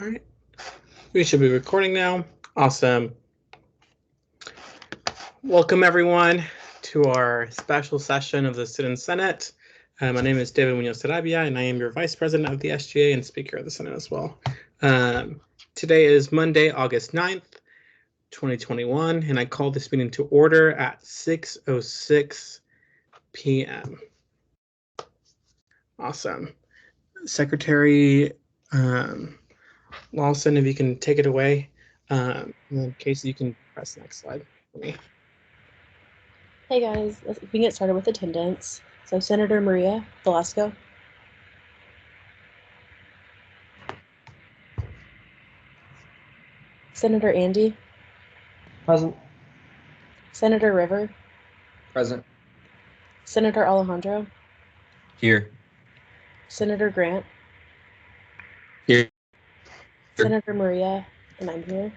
All right, we should be recording now. Awesome. Welcome everyone to our special session of the Student Senate. My name is David Muñoz-Sarabia, and I am your Vice President of the SGA and Speaker of the Senate as well. Today is Monday, August 9th, 2021, and I call this meeting to order at 6:06 p.m. Awesome. Secretary Lawson, if you can take it away. And then Casey, you can press the next slide for me. Hey guys, we can get started with attendance. So Senator Maria Velasco. Senator Andy. Present. Senator River. Present. Senator Alejandro. Here. Senator Grant. Here. Senator Maria, and I'm here.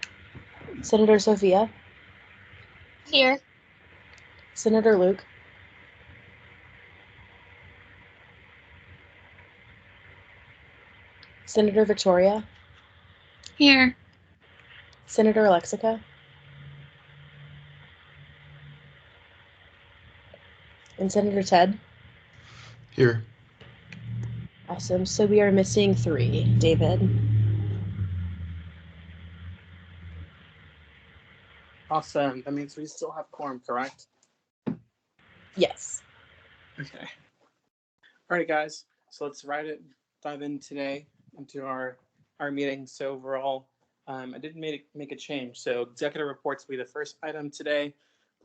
Senator Sophia. Here. Senator Luke. Senator Victoria. Here. Senator Alexica. And Senator Ted. Here. Awesome. So we are missing 3. David. Awesome. That means we still have quorum, correct? Yes. Okay. All right, guys. So let's dive in today into our meeting. So overall, I did make a change. So executive reports will be the first item today,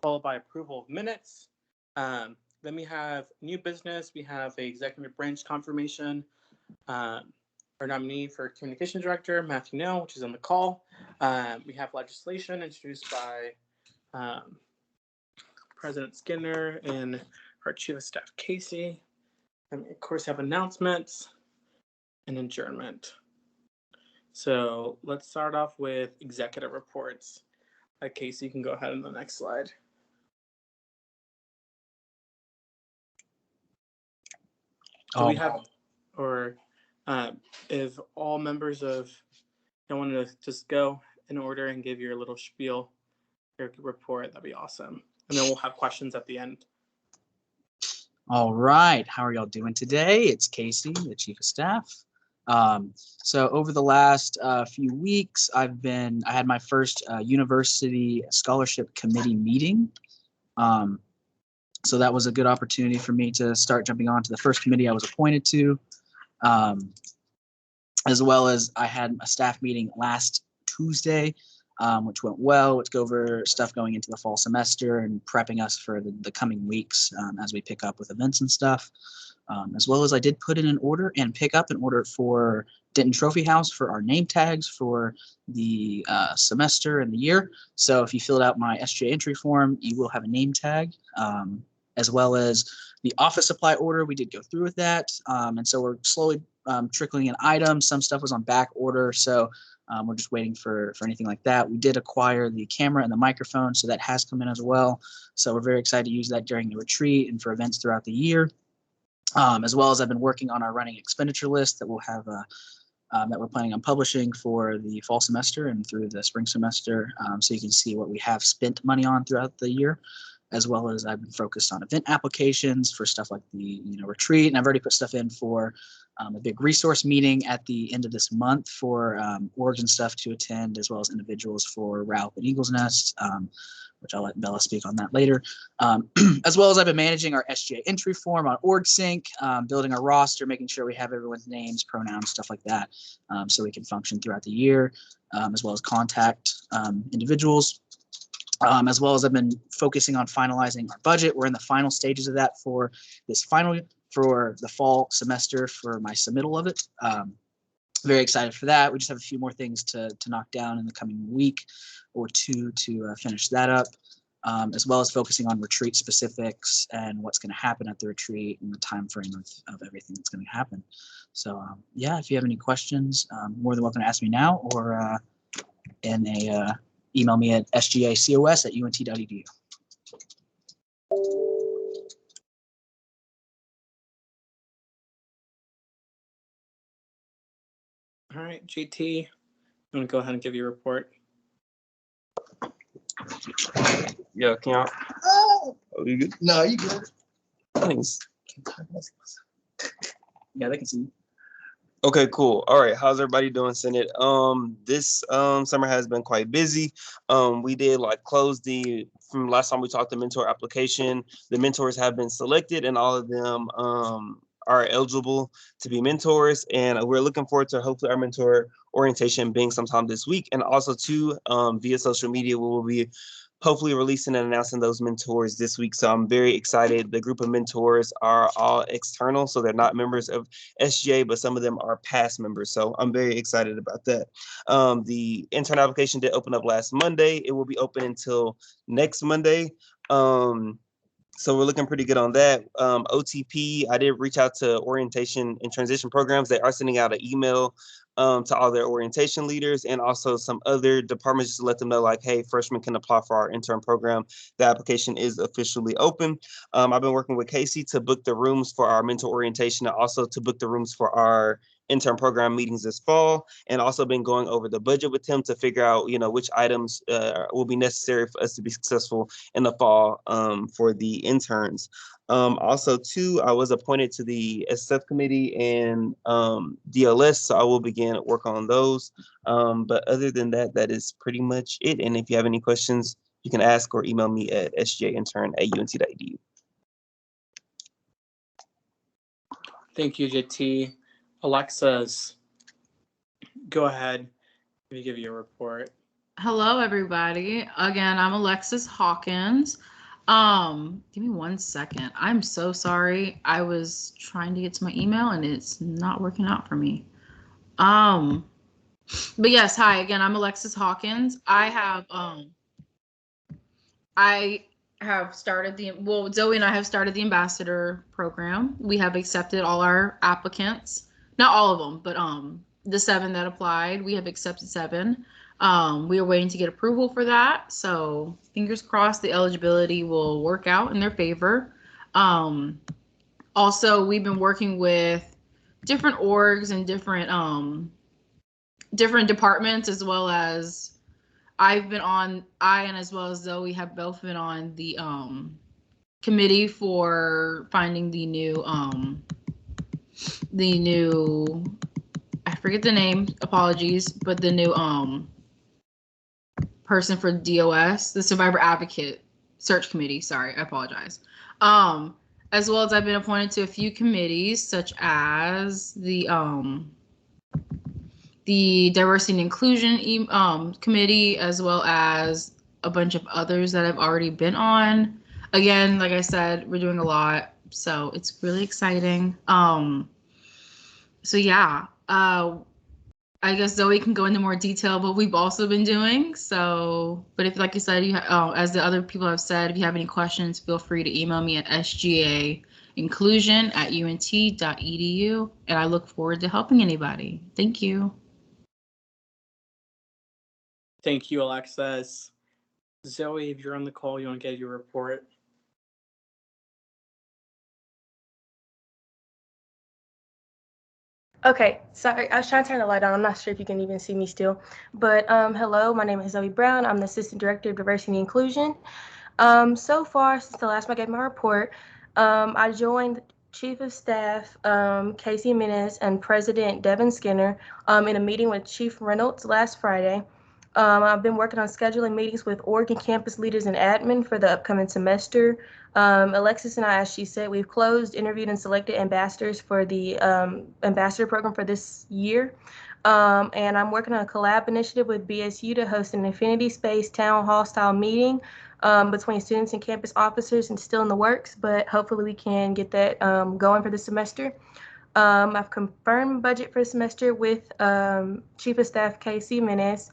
followed by approval of minutes. Then we have new business. We have a executive branch confirmation. Our nominee for communication director, Matthew Nell, which is on the call. We have legislation introduced by President Skinner and our Chief of Staff, Casey. And of course, have announcements and adjournment. So let's start off with executive reports. Casey, you can go ahead on the next slide. Do we have, or if all members of, I want to just go in order and give your little spiel, your report, that'd be awesome. And then we'll have questions at the end. All right, how are y'all doing today? It's Casey, the Chief of Staff. So over the last few weeks, I had my first University Scholarship Committee meeting. So that was a good opportunity for me to start jumping on to the first committee I was appointed to, as well as I had a staff meeting last Tuesday, which went well. Let's go over stuff going into the fall semester and prepping us for the coming weeks as we pick up with events and stuff. As well as I did put in an order and pick up an order for Denton Trophy House for our name tags for the semester and the year. So if you filled out my SGA entry form, you will have a name tag, as well as the office supply order. We did go through with that. And so we're slowly trickling in items. Some stuff was on back order. So we're just waiting for anything like that. We did acquire the camera and the microphone, so that has come in as well. So we're very excited to use that during the retreat and for events throughout the year. As well as I've been working on our running expenditure list that we'll have that we're planning on publishing for the fall semester and through the spring semester, so you can see what we have spent money on throughout the year. As well as I've been focused on event applications for stuff like the retreat, and I've already put stuff in for a big resource meeting at the end of this month for orgs and stuff to attend, as well as individuals for Ralph and Eagle's Nest, which I'll let Bella speak on that later. As well as I've been managing our SGA entry form on OrgSync, building our roster, making sure we have everyone's names, pronouns, stuff like that, so we can function throughout the year, as well as contact individuals. As well as I've been focusing on finalizing our budget. We're in the final stages of that for the fall semester for my submittal of it. Very excited for that. We just have a few more things to knock down in the coming week or two to finish that up, as well as focusing on retreat specifics and what's going to happen at the retreat and the time frame of everything that's going to happen. So yeah, if you have any questions, more than welcome to ask me now or email me at sgacos@unt.edu. All right, GT, You want to go ahead and give your report? Yeah, can y'all? Oh, you good? No, you good. Thanks. Yeah, they can see. Okay, cool. All right, how's everybody doing, Senate? This summer has been quite busy. We did close from last time we talked the mentor application. The mentors have been selected, and all of them are eligible to be mentors. And we're looking forward to hopefully our mentor orientation being sometime this week, and also too via social media we will be hopefully releasing and announcing those mentors this week. So I'm very excited. The group of mentors are all external, so they're not members of SGA, but some of them are past members. So I'm very excited about that. The intern application did open up last Monday. It will be open until next Monday. So we're looking pretty good on that. OTP, I did reach out to orientation and transition programs. They are sending out an email to all their orientation leaders and also some other departments just to let them know hey, freshmen can apply for our intern program. The application is officially open. I've been working with Casey to book the rooms for our mentor orientation and also to book the rooms for our intern program meetings this fall, and also been going over the budget with him to figure out, which items will be necessary for us to be successful in the fall for the interns. Also, too, I was appointed to the SF committee and DLS, so I will begin work on those. But other than that, that is pretty much it. And if you have any questions, you can ask or email me at sjaintern@unt.edu. Thank you, JT. Alexis, go ahead. Let me give you a report. Hello, everybody. Again, I'm Alexis Hawkins. Give me 1 second. I'm so sorry. I was trying to get to my email and it's not working out for me. But yes, hi again. I'm Alexis Hawkins. I have started Zoe and I have started the ambassador program. We have accepted all our applicants, not all of them, but the 7 that applied. We have accepted 7. We are waiting to get approval for that. So fingers crossed the eligibility will work out in their favor. Also, we've been working with different orgs and different departments, as well as I and as well as Zoe have both been on the committee for finding the new I forget the name, apologies, but the new person for DOS, the Survivor Advocate Search Committee. Sorry, I apologize. As well as I've been appointed to a few committees, such as the Diversity and Inclusion Committee, as well as a bunch of others that I've already been on. Again, like I said, we're doing a lot, so it's really exciting. So yeah, I guess Zoe can go into more detail what we've also been doing. So, but if, like you said, as the other people have said, if you have any questions, feel free to email me at sgainclusion@unt.edu, and I look forward to helping anybody. Thank you. Thank you, Alexis. Zoe, if you're on the call, you want to get your report? Okay, sorry, I was trying to turn the light on. I'm not sure if you can even see me still. But hello, my name is Zoe Brown. I'm the Assistant Director of Diversity and Inclusion. So far, since the last time I gave my report, I joined Chief of Staff Casey Jimenez and President Devin Skinner in a meeting with Chief Reynolds last Friday. I've been working on scheduling meetings with Oregon campus leaders and admin for the upcoming semester. Alexis and I, as she said, we've closed, interviewed, and selected ambassadors for the ambassador program for this year. And I'm working on a collab initiative with BSU to host an Infinity Space Town Hall style meeting between students and campus officers, and still in the works, but hopefully we can get that going for the semester. I've confirmed budget for the semester with Chief of Staff Casey Jimenez.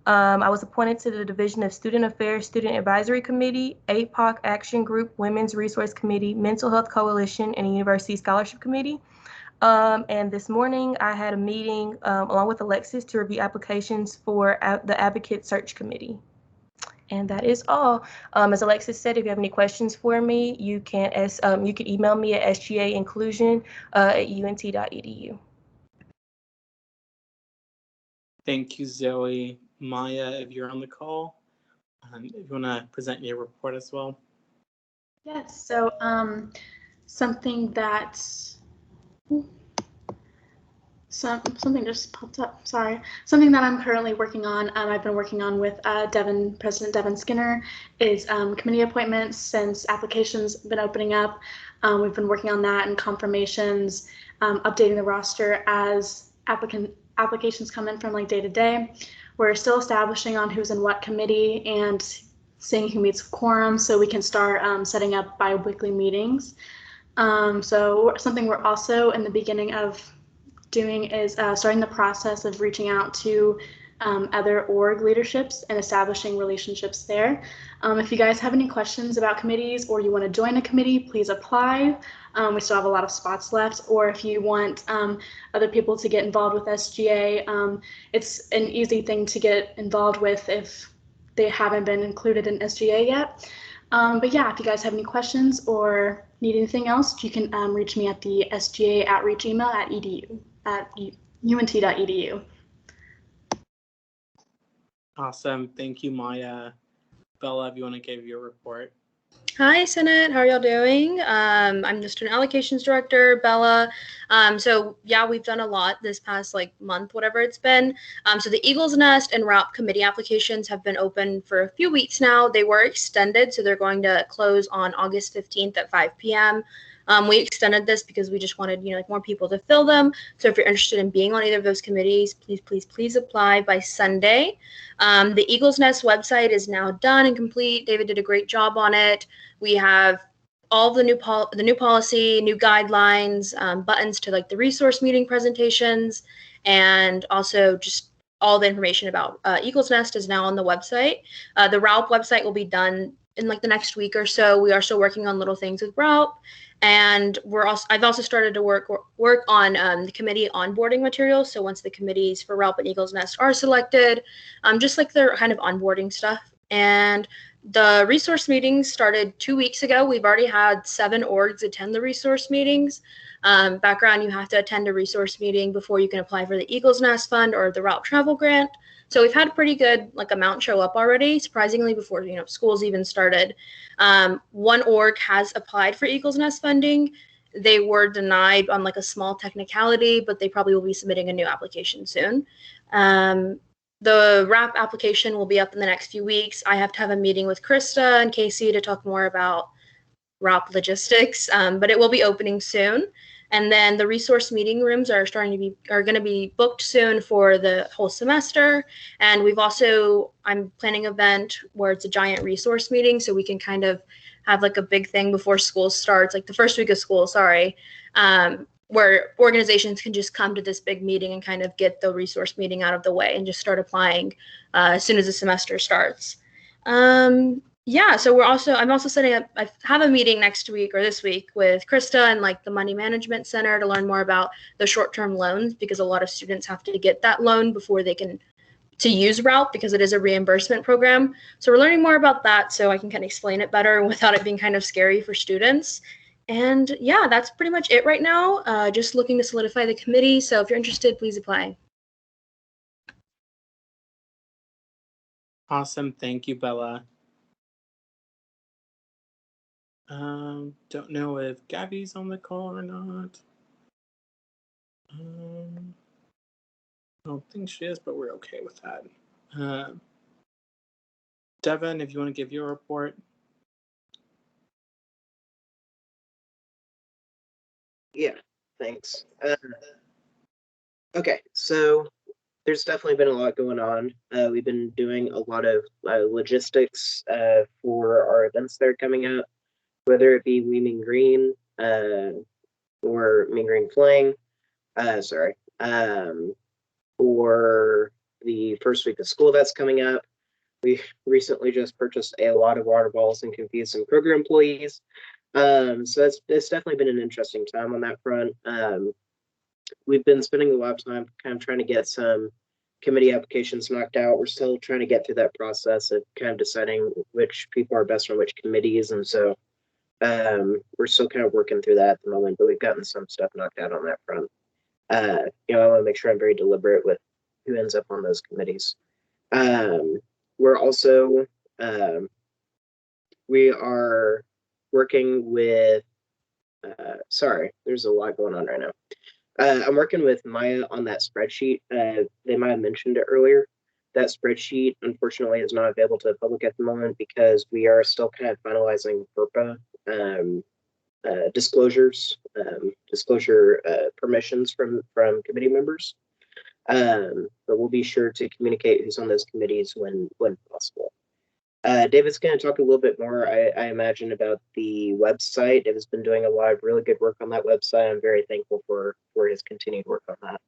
I was appointed to the Division of Student Affairs Student Advisory Committee, APOC Action Group, Women's Resource Committee, Mental Health Coalition, and University Scholarship Committee. And this morning I had a meeting along with Alexis to review applications for the Advocate Search Committee. And that is all. As Alexis said, if you have any questions for me, you can email me at sgainclusion@unt.edu. Thank you, Zoe. Maya, if you're on the call, if you want to present your report as well. Yes. So something that something just popped up. Sorry. Something that I'm currently working on. I've been working on with President Devin Skinner, is committee appointments since applications have been opening up. We've been working on that and confirmations, updating the roster as applications come in from like day to day. We're still establishing on who's in what committee and seeing who meets quorum, so we can start setting up bi-weekly meetings. So something we're also in the beginning of doing is starting the process of reaching out to other org leaderships and establishing relationships there. If you guys have any questions about committees or you want to join a committee, please apply. We still have a lot of spots left. Or if you want other people to get involved with SGA, it's an easy thing to get involved with if they haven't been included in SGA yet. But yeah, if you guys have any questions or need anything else, you can reach me at the SGA outreach email at unt.edu. Awesome. Thank you, Maya. Bella, if you want to give your report. Hi, Senate. How are y'all doing? I'm the Student Allocations Director, Bella. So yeah, we've done a lot this past month, whatever it's been. So the Eagles Nest and RAP committee applications have been open for a few weeks now. They were extended, so they're going to close on August 15th at 5 p.m. We extended this because we just wanted, more people to fill them. So if you're interested in being on either of those committees, please apply by Sunday. The Eagles Nest website is now done and complete. David did a great job on it. We have all the new policy, new guidelines, buttons to the resource meeting presentations, and also just all the information about Eagles Nest is now on the website. The RALP website will be done in the next week or so. We are still working on little things with RALP. And I've also started to work on the committee onboarding materials. So once the committees for RALP and Eagles Nest are selected, just their kind of onboarding stuff. And the resource meetings started 2 weeks ago. We've already had 7 orgs attend the resource meetings. Background, you have to attend a resource meeting before you can apply for the Eagles Nest Fund or the RALP Travel Grant. So we've had a pretty good amount show up already, surprisingly, before schools even started. One org has applied for Eagles Nest funding. They were denied on a small technicality, but they probably will be submitting a new application soon. The RAP application will be up in the next few weeks. I have to have a meeting with Krista and Casey to talk more about RAP logistics, but it will be opening soon. And then the resource meeting rooms are going to be booked soon for the whole semester. And I'm planning an event where it's a giant resource meeting, so we can kind of have a big thing before school starts, the first week of school, where organizations can just come to this big meeting and kind of get the resource meeting out of the way and just start applying as soon as the semester starts. Yeah, so I'm also setting up, I have a meeting next week or this week with Krista and the Money Management Center to learn more about the short-term loans, because a lot of students have to get that loan before they can use RALP, because it is a reimbursement program. So we're learning more about that so I can kind of explain it better without it being kind of scary for students. And yeah, that's pretty much it right now. Just looking to solidify the committee. So if you're interested, please apply. Awesome. Thank you, Bella. Don't know if Gabby's on the call or not. I don't think she is, but we're okay with that. Devin, if you want to give your report. Yeah, thanks. Okay, so there's definitely been a lot going on. We've been doing a lot of logistics for our events that are coming up, whether it be We Mean Green or Mean Green Fling, or the first week of school that's coming up. We recently just purchased a lot of water bottles and confused some Kroger employees. So it's definitely been an interesting time on that front. We've been spending a lot of time kind of trying to get some committee applications knocked out. We're still trying to get through that process of kind of deciding which people are best on which committees. And so we're still kind of working through that at the moment, but we've gotten some stuff knocked out on that front. I want to make sure I'm very deliberate with ends up on those committees. We're also we are working with. Sorry, there's a lot going on right now. I'm working with Maya on that spreadsheet. They might have mentioned it earlier. That spreadsheet, unfortunately, is not available to the public at the moment because we are still kind of finalizing FERPA disclosure permissions from committee members. But we'll be sure to communicate who's on those committees when possible. David's going to talk a little bit more, I imagine, about the website. David's been doing a lot of really good work on that website. I'm very thankful for his continued work on that.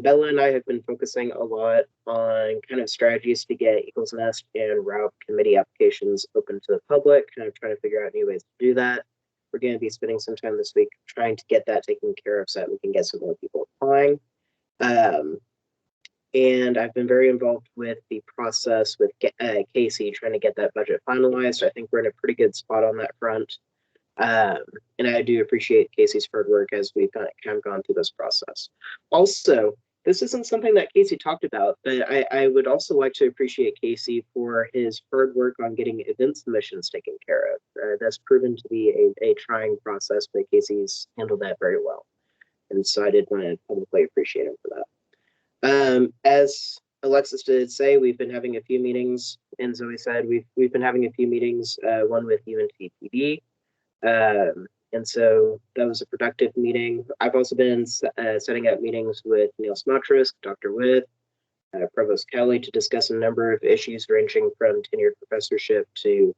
Bella and I have been focusing a lot on kind of strategies to get Eagles Nest and RAUP committee applications open to the public, kind of trying to figure out new ways to do that. We're going to be spending some time this week trying to get that taken care of so that we can get some more people applying. And I've been very involved with the process with Casey, trying to get that budget finalized. I think we're in a pretty good spot on that front. And I do appreciate Casey's hard work as we've kind of gone through this process. Also, this isn't something that Casey talked about, but I would also like to appreciate Casey for his hard work on getting event submissions taken care of. That's proven to be a trying process, but Casey's handled that very well. And so I did want to publicly appreciate him for that. As Alexis did say, we've been having a few meetings, and Zoe said we've been having a few meetings, one with UNTPD, and so that was a productive meeting. I've also been setting up meetings with Neil Smotrisk, Dr. With, Provost Kelly to discuss a number of issues ranging from tenured professorship to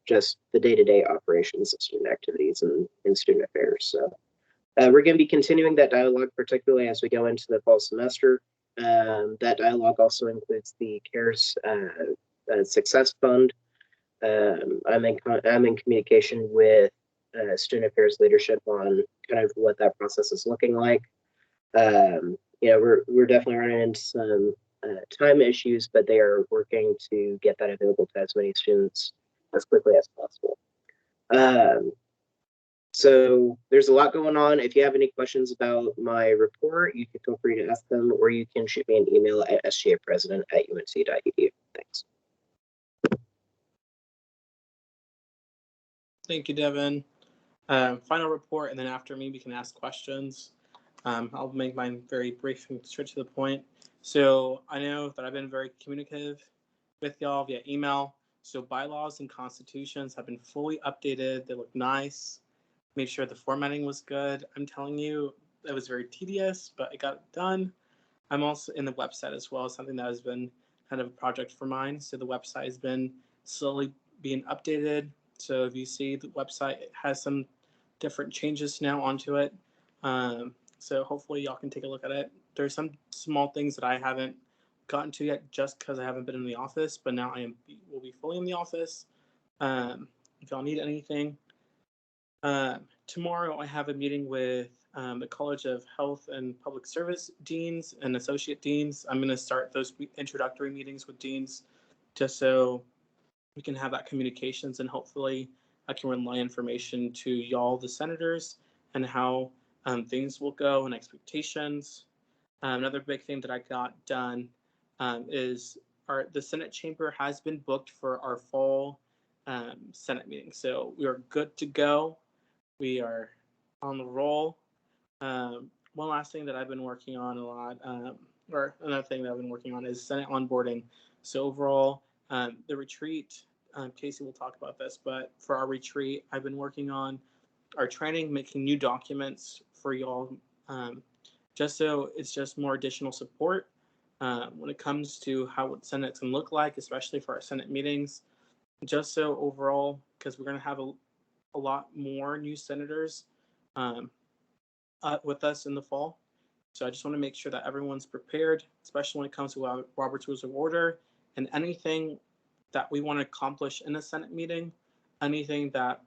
just the day-to-day operations of student activities and student affairs. So we're going to be continuing that dialogue, particularly as we go into the fall semester. That dialogue also includes the CARES Success Fund. I'm in communication with student affairs leadership on kind of what that process is looking like. We're definitely running into some time issues, but they are working to get that available to as many students as quickly as possible. So there's a lot going on. If you have any questions about my report, you can feel free to ask them, or you can shoot me an email at sgapresident@unc.edu. Thanks. Thank you, Devin. Final report, and then after me, we can ask questions. I'll make mine very brief and straight to the point. So I know that I've been very communicative with y'all via email. So bylaws and constitutions have been fully updated. They look nice. Made sure the formatting was good. I'm telling you, it was very tedious, but it got done. I'm also in the website as well, something that has been kind of a project for mine. So the website has been slowly being updated. So if you see the website, it has some different changes now onto it. So hopefully y'all can take a look at it. There's some small things that I haven't gotten to yet just because I haven't been in the office, but now will be fully in the office. If y'all need anything. Tomorrow I have a meeting with the College of Health and Public Service deans and associate deans. I'm going to start those introductory meetings with deans just so we can have that communications, and hopefully I can relay information to y'all, the senators, and how things will go and expectations. Another big thing that I got done is the Senate chamber has been booked for our fall Senate meeting. So we are good to go. We are on the roll. One last thing that I've been working on a lot, or another thing that I've been working on is Senate onboarding. So overall, the retreat, Casey will talk about this, but for our retreat, I've been working on our training, making new documents for y'all, just so it's just more additional support when it comes to how what Senate can look like, especially for our Senate meetings. Just so overall, because we're going to have a lot more new senators with us in the fall. So I just want to make sure that everyone's prepared, especially when it comes to Robert's Rules of Order and anything that we want to accomplish in a Senate meeting, anything that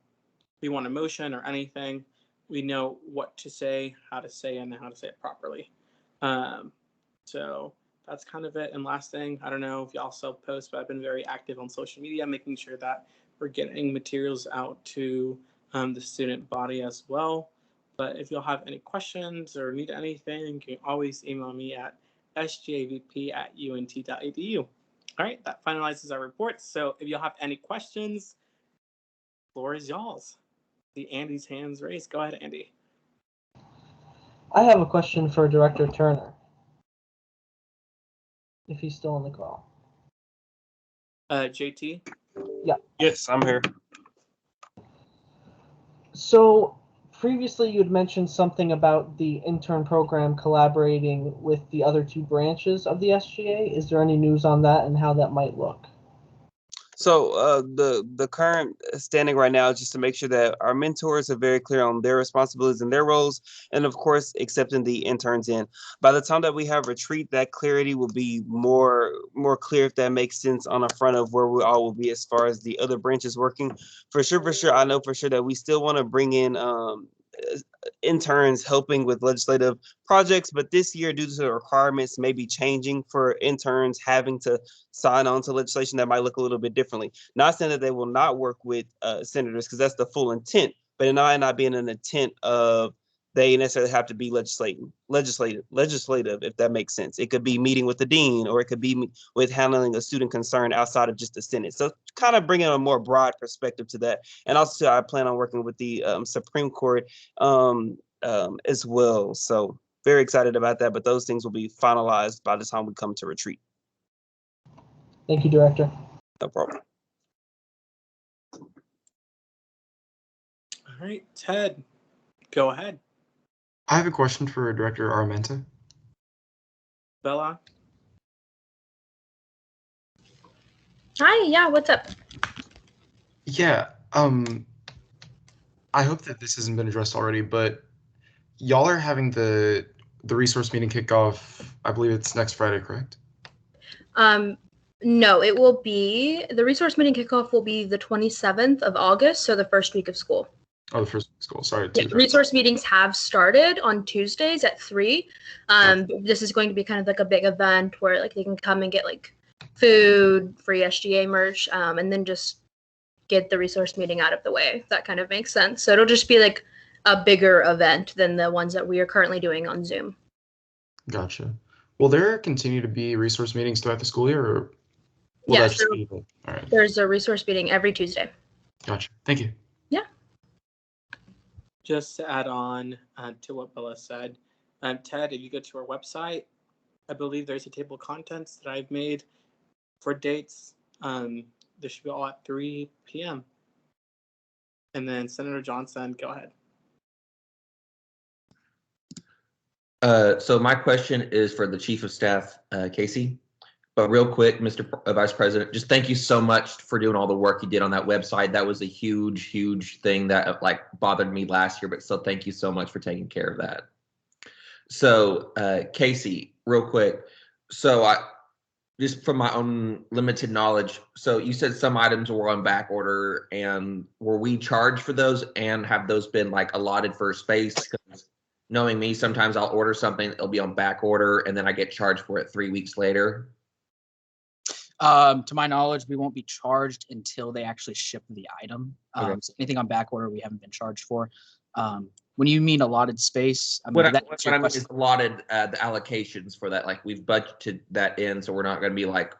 we want to motion or anything, we know what to say, how to say, and how to say it properly. So that's kind of it. And last thing, I don't know if y'all self-post, but I've been very active on social media, making sure that we're getting materials out to the student body as well. But if y'all have any questions or need anything, you can always email me at sgavp@unt.edu. All right, that finalizes our reports. So if you'll have any questions, floor is y'all's. See Andy's hands raised. Go ahead, Andy. I have a question for Director Turner, if he's still on the call. JT? Yes, I'm here. So previously you had mentioned something about the intern program collaborating with the other two branches of the SGA. Is there any news on that and how that might look? So the current standing right now is just to make sure that our mentors are very clear on their responsibilities and their roles, and of course accepting the interns in. By the time that we have retreat, that clarity will be more clear, if that makes sense, on the front of where we all will be as far as the other branches working. For sure, I know for sure that we still want to bring in interns helping with legislative projects, but this year, due to the requirements maybe changing for interns having to sign on to legislation, that might look a little bit differently. Not saying that they will not work with senators, because that's the full intent, but it might not be an intent of they necessarily have to be legislative, if that makes sense. It could be meeting with the dean, or it could be with handling a student concern outside of just the Senate. So kind of bringing a more broad perspective to that. And also, I plan on working with the Supreme Court as well. So very excited about that, but those things will be finalized by the time we come to retreat. Thank you, Director. No problem. All right, Ted, go ahead. I have a question for Director Armenta. Bella? Hi, yeah, what's up? Yeah, I hope that this hasn't been addressed already, but y'all are having the resource meeting kickoff, I believe it's next Friday, correct? No, it will be, the resource meeting kickoff will be the 27th of August, so the first week of school. Oh, the first school, sorry. Yeah, resource meetings have started on Tuesdays at 3. This is going to be kind of like a big event where like they can come and get like food, free SGA merch, and then just get the resource meeting out of the way. If that kind of makes sense. So it'll just be like a bigger event than the ones that we are currently doing on Zoom. Gotcha. Will there continue to be resource meetings throughout the school year, or will Yeah, that just be all right? There's a resource meeting every Tuesday. Gotcha. Thank you. Yeah. Just to add on to what Bella said, Ted, if you go to our website, I believe there's a table of contents that I've made for dates. They should be all at 3 p.m. And then Senator Johnson, go ahead. So my question is for the Chief of Staff, Casey. But real quick, Mr. Vice President, just thank you so much for doing all the work you did on that website. That was a huge thing that like bothered me last year, but still thank you so much for taking care of that. So Casey, real quick. So I just from my own limited knowledge, so you said some items were on back order, and were we charged for those, and have those been like allotted for space? Because knowing me, sometimes I'll order something, it'll be on back order, and then I get charged for it 3 weeks later. To my knowledge, we won't be charged until they actually ship the item. Okay. So anything on back order, we haven't been charged for. When you mean allotted space, I mean, What I that's your mean question. is allotted the allocations for that. Like we've budgeted that in, so we're not going to be like,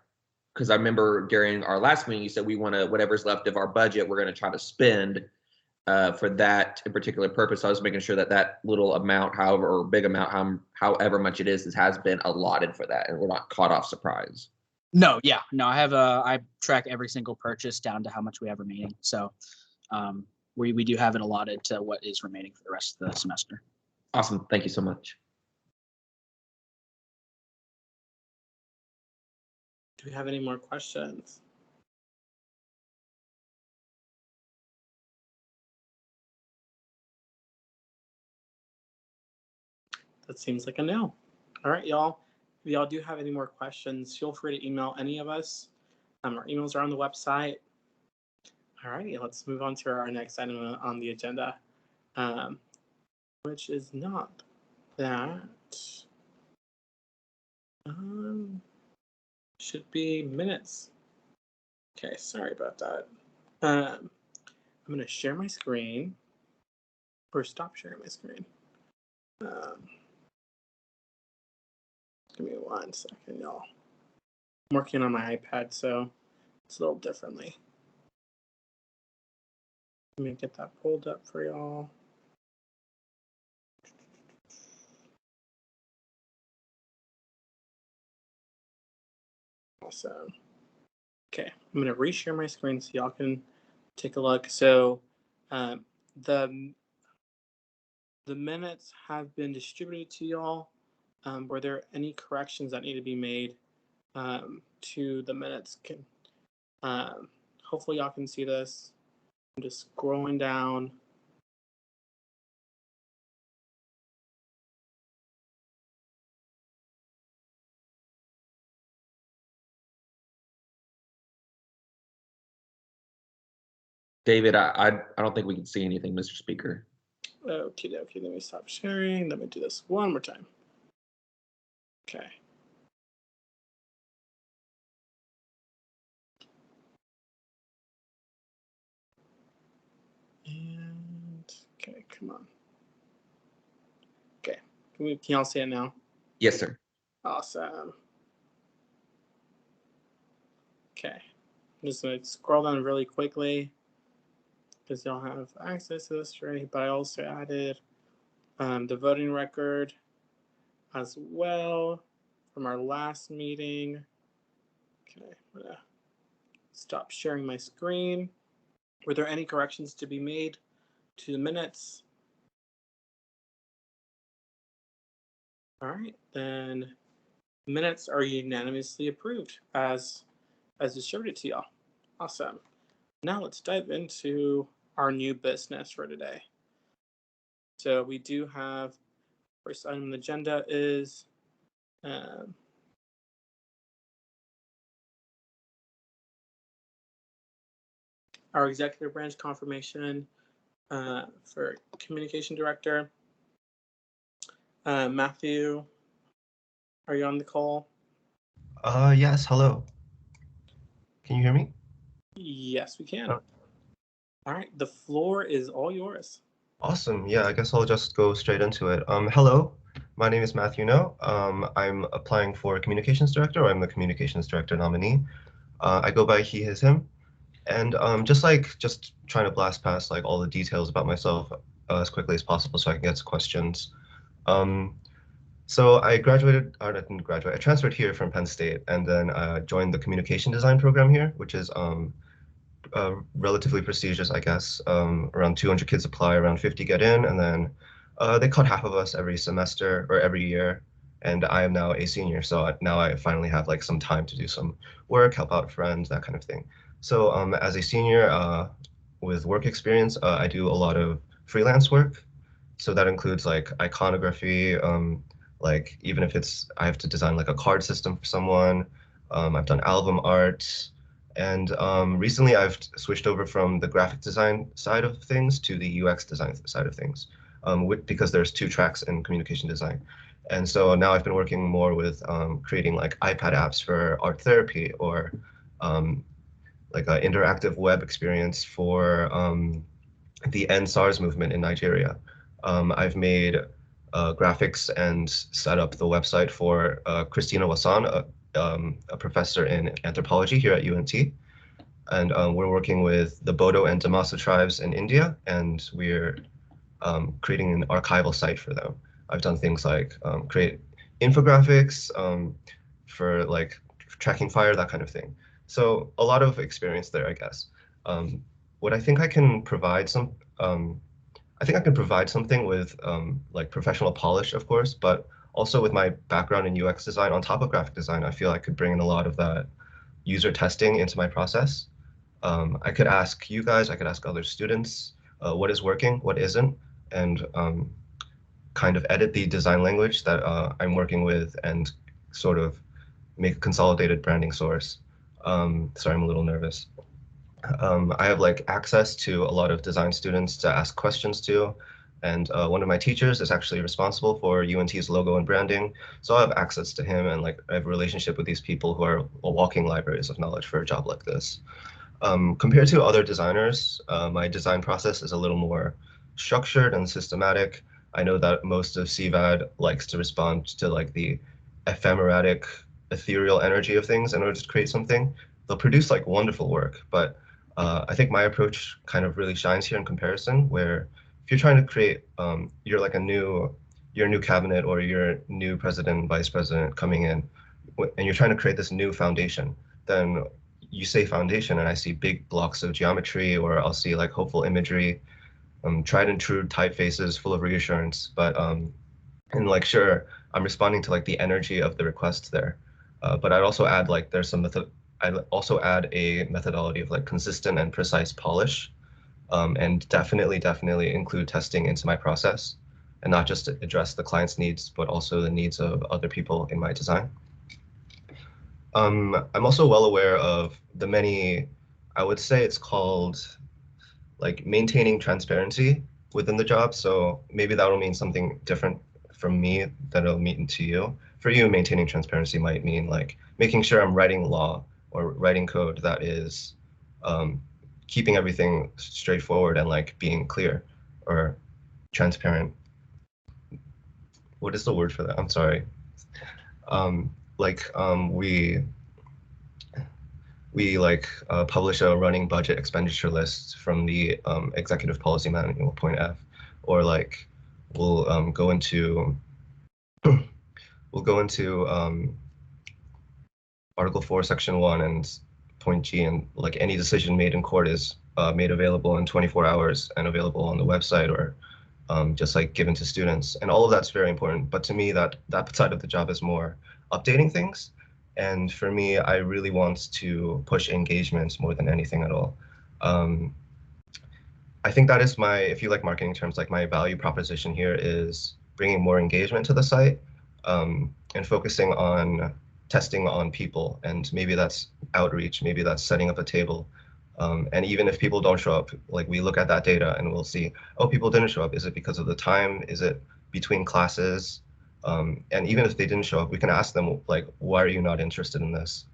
because I remember during our last meeting, you said we want to, whatever's left of our budget, we're going to try to spend for that in particular purpose. So I was making sure that that little amount, however, or big amount, however much it is, has been allotted for that, and we're not caught off surprise. No, I track every single purchase down to how much we have remaining. So we do have it allotted to what is remaining for the rest of the semester. Awesome. Thank you so much. Do we have any more questions? That seems like a no. All right, y'all. If y'all do have any more questions, feel free to email any of us. Our emails are on the website. All righty, let's move on to our next item on the agenda, which is not that. Should be minutes. Okay, sorry about that. I'm going to share my screen, or stop sharing my screen. Give me 1 second, y'all. I'm working on my iPad, so it's a little differently. Let me get that pulled up for y'all. Awesome. Okay, I'm gonna reshare my screen so y'all can take a look. So the minutes have been distributed to y'all. Were there any corrections that need to be made to the minutes? Hopefully y'all can see this. I'm just scrolling down. David, I don't think we can see anything, Mr. Speaker. Okay, let me stop sharing. Let me do this one more time. Okay. And okay, come on. Okay, can y'all see it now? Yes, sir. Awesome. Okay, I'm just gonna scroll down really quickly because y'all have access to this already. But I also added the voting record as well from our last meeting. Okay, I'm gonna stop sharing my screen. Were there any corrections to be made to the minutes? All right, then minutes are unanimously approved as distributed to y'all. Awesome. Now let's dive into our new business for today. So we do have, first item on the agenda is our executive branch confirmation for communication director. Matthew, are you on the call? Yes, hello. Can you hear me? Yes, we can. Oh. All right, the floor is all yours. Awesome. Yeah, I guess I'll just go straight into it. Hello, my name is Matthew No. I'm applying for communications director, or I'm the communications director nominee. I go by he, his, him. And just trying to blast past like all the details about myself as quickly as possible so I can get to questions. So I graduated, or I didn't graduate, I transferred here from Penn State and then joined the communication design program here, which is relatively prestigious, I guess. Around 200 kids apply, around 50 get in, and then they cut half of us every semester or every year. And I am now a senior, so now I finally have like some time to do some work, help out friends, that kind of thing. So as a senior with work experience, I do a lot of freelance work. So that includes like iconography, like even if I have to design like a card system for someone. I've done album art. And recently I've switched over from the graphic design side of things to the UX design side of things, because there's 2 tracks in communication design. And so now I've been working more with creating like iPad apps for art therapy, or like an interactive web experience for the End SARS movement in Nigeria. I've made graphics and set up the website for Christina Wasan, a professor in anthropology here at UNT. And we're working with the Bodo and Damasa tribes in India, and we're creating an archival site for them. I've done things like create infographics for like tracking fire, that kind of thing. So a lot of experience there, I guess. What I think I can provide I think I can provide something with like professional polish, of course, but also with my background in UX design on top of graphic design, I feel I could bring in a lot of that user testing into my process. I could ask you guys, I could ask other students, what is working, what isn't, and kind of edit the design language that I'm working with and sort of make a consolidated branding source. Sorry, I'm a little nervous. I have like access to a lot of design students to ask questions to, and one of my teachers is actually responsible for UNT's logo and branding, so I have access to him, and like I have a relationship with these people who are walking libraries of knowledge for a job like this. Compared to other designers, my design process is a little more structured and systematic. I know that most of CVAD likes to respond to like the ephemeratic, ethereal energy of things in order to create something, they'll produce like wonderful work. But I think my approach kind of really shines here in comparison, where if you're trying to create, you're like a new cabinet or your new president, vice president coming in, and you're trying to create this new foundation, then you say foundation and I see big blocks of geometry, or I'll see like hopeful imagery, tried and true typefaces full of reassurance. But and like, sure, I'm responding to like the energy of the request there. But I'd also add like I'd also add a methodology of like consistent and precise polish, and definitely include testing into my process, and not just to address the client's needs, but also the needs of other people in my design. I'm also well aware of the many, I would say it's called like maintaining transparency within the job. So maybe that'll mean something different from me than it'll mean to you. For you, maintaining transparency might mean like making sure I'm writing law or writing code that is keeping everything straightforward and like being clear or transparent. What is the word for that? I'm sorry. We publish a running budget expenditure list from the executive policy manual point F, or like we'll go into Article 4, Section 1 and point G, and like any decision made in court is made available in 24 hours and available on the website, or just like given to students. And all of that's very important. But to me, that side of the job is more updating things. And for me, I really want to push engagement more than anything at all. I think that is if you like marketing terms, like my value proposition here is bringing more engagement to the site, and focusing on testing on people. And maybe that's outreach, maybe that's setting up a table. And even if people don't show up, like we look at that data and we'll see, oh, people didn't show up. Is it because of the time? Is it between classes? And even if they didn't show up, we can ask them, like, why are you not interested in this?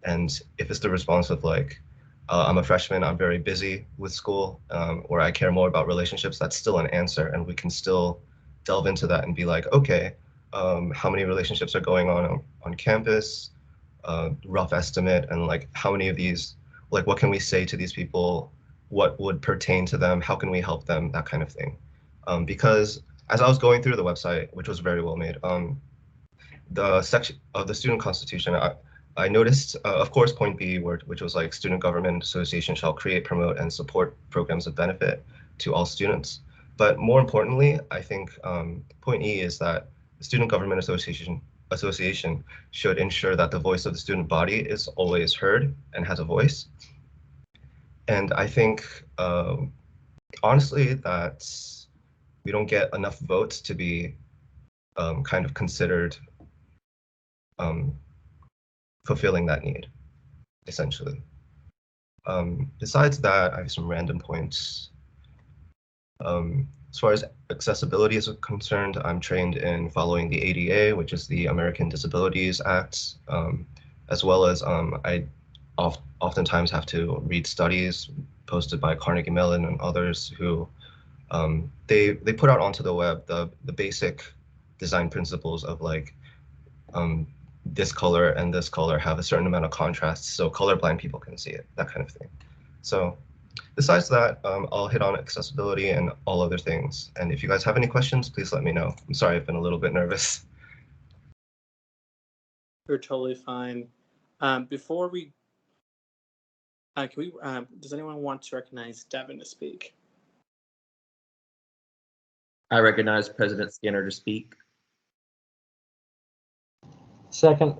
And if it's the response of like, I'm a freshman, I'm very busy with school, or I care more about relationships, that's still an answer. And we can still delve into that and be like, okay, how many relationships are going on campus? Rough estimate, and like how many of these, like what can we say to these people? What would pertain to them? How can we help them? That kind of thing. Because as I was going through the website, which was very well made, the section of the student constitution, I noticed, of course, point B, which was like student government association shall create, promote, and support programs of benefit to all students. But more importantly, I think point E is that the student government association should ensure that the voice of the student body is always heard and has a voice. And I think, honestly, that we don't get enough votes to be kind of considered fulfilling that need, essentially. Besides that, I have some random points. As far as accessibility is concerned, I'm trained in following the ADA, which is the American Disabilities Act, as well as I oftentimes have to read studies posted by Carnegie Mellon and others who they put out onto the web the basic design principles of like this color and this color have a certain amount of contrast so colorblind people can see it, that kind of thing. So besides that, I'll hit on accessibility and all other things. And if you guys have any questions, please let me know. I'm sorry, I've been a little bit nervous. You're totally fine. Before we, does anyone want to recognize Devin to speak? I recognize President Skinner to speak. Second.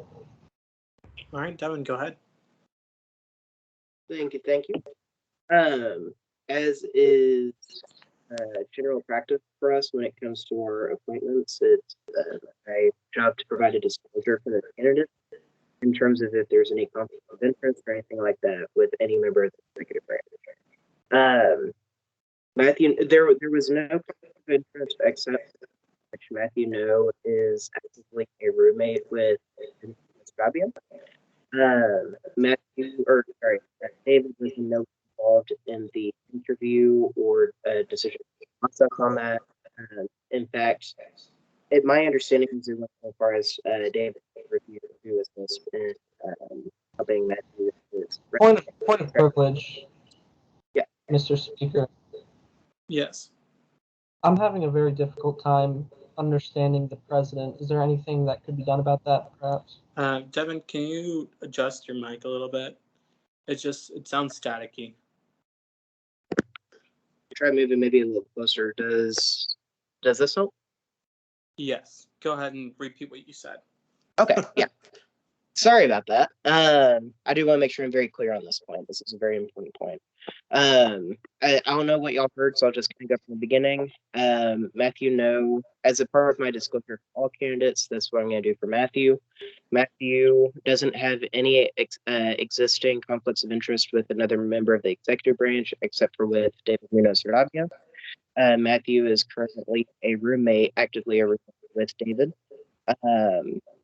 All right, Devin, go ahead. Thank you. As is general practice for us when it comes to our appointments, it's my job to provide a disclosure for the candidate in terms of if there's any conflict of interest or anything like that with any member of the executive branch. Matthew, there was no conflict of interest except which Matthew know is actively a roommate with Muñoz-Sarabia. David was no involved in the interview or decision process on that. In fact, my understanding is it went so far as David reviewed who was this and helping that with his Point of privilege. Yeah. Mr. Speaker. Yes. I'm having a very difficult time understanding the president. Is there anything that could be done about that, perhaps? Devin, can you adjust your mic a little bit? It sounds staticky. Try moving maybe a little closer. Does this help? Yes. Go ahead and repeat what you said. Okay, yeah. Sorry about that. I do want to make sure I'm very clear on this point. This is a very important point. I don't know what y'all heard, so I'll just kind of go from the beginning. Matthew, no, as a part of my disclosure for all candidates, that's what I'm going to do for Matthew. Matthew doesn't have any existing conflicts of interest with another member of the executive branch, except for with David Muñoz-Sarabia. Matthew is currently actively a roommate with David.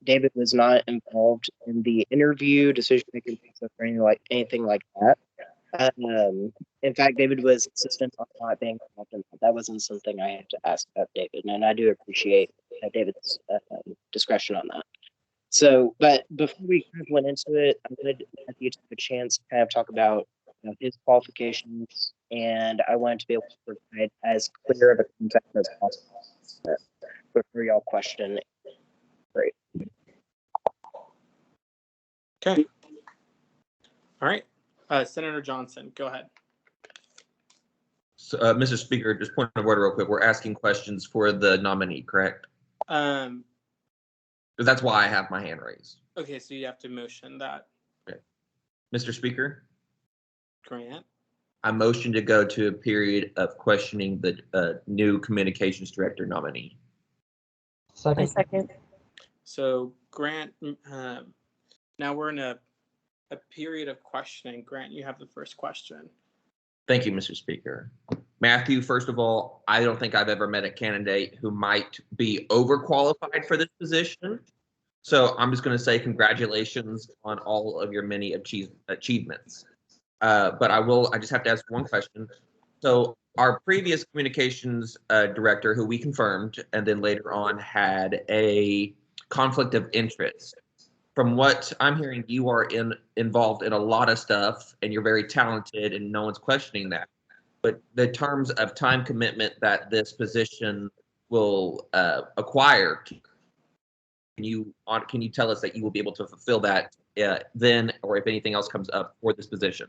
David was not involved in the interview, decision-making process, or anything like that. In fact, David was insistent on not being involved in that. That wasn't something I had to ask about David, and I do appreciate David's discretion on that. So, but before we kind of went into it, I wanted Matthew to have a chance to kind of talk about his qualifications, and I wanted to be able to provide as clear of a context as possible before y'all question. Great. Okay. All right. Senator Johnson, go ahead. So, Mr. Speaker, just point of order real quick. We're asking questions for the nominee, correct? That's why I have my hand raised. Okay, so you have to motion that. Okay. Mr. Speaker? Grant? I motion to go to a period of questioning the new communications director nominee. Second. So Grant, now we're in a period of questioning. Grant, you have the first question. Thank you, Mr. Speaker. Matthew, first of all, I don't think I've ever met a candidate who might be overqualified for this position. So I'm just going to say congratulations on all of your many achievements. But I just have to ask one question. So our previous communications director, who we confirmed, and then later on had a conflict of interest. From what I'm hearing, you are involved in a lot of stuff, and you're very talented, and no one's questioning that. But the terms of time commitment that this position will acquire, can you tell us that you will be able to fulfill that then, or if anything else comes up for this position?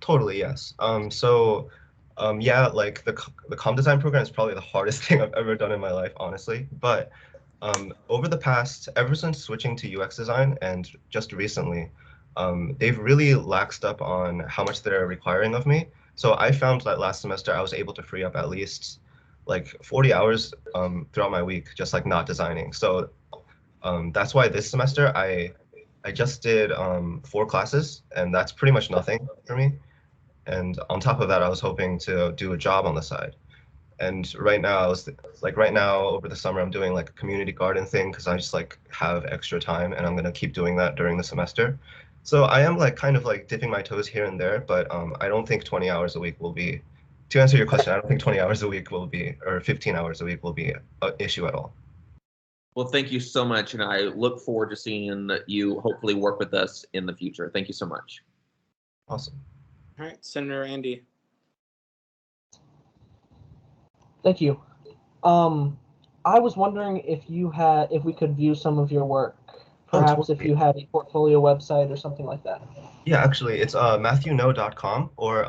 Totally, yes. Yeah, like the comm design program is probably the hardest thing I've ever done in my life, honestly. But ever since switching to UX design and just recently, they've really laxed up on how much they're requiring of me. So I found that last semester I was able to free up at least like 40 hours throughout my week, just like not designing. So that's why this semester I just did 4 classes, and that's pretty much nothing for me. And on top of that, I was hoping to do a job on the side. And right now, over the summer, I'm doing like a community garden thing because I just like have extra time, and I'm gonna keep doing that during the semester. So I am like kind of like dipping my toes here and there, but I don't think 20 hours a week will be, to answer your question, I don't think 20 hours a week will be, or 15 hours a week will be an issue at all. Well, thank you so much, and I look forward to seeing you hopefully work with us in the future. Thank you so much. Awesome. All right, Senator Andy. Thank you. I was wondering if we could view some of your work, perhaps if you had a portfolio website or something like that. Yeah, actually, it's matthewno.com, or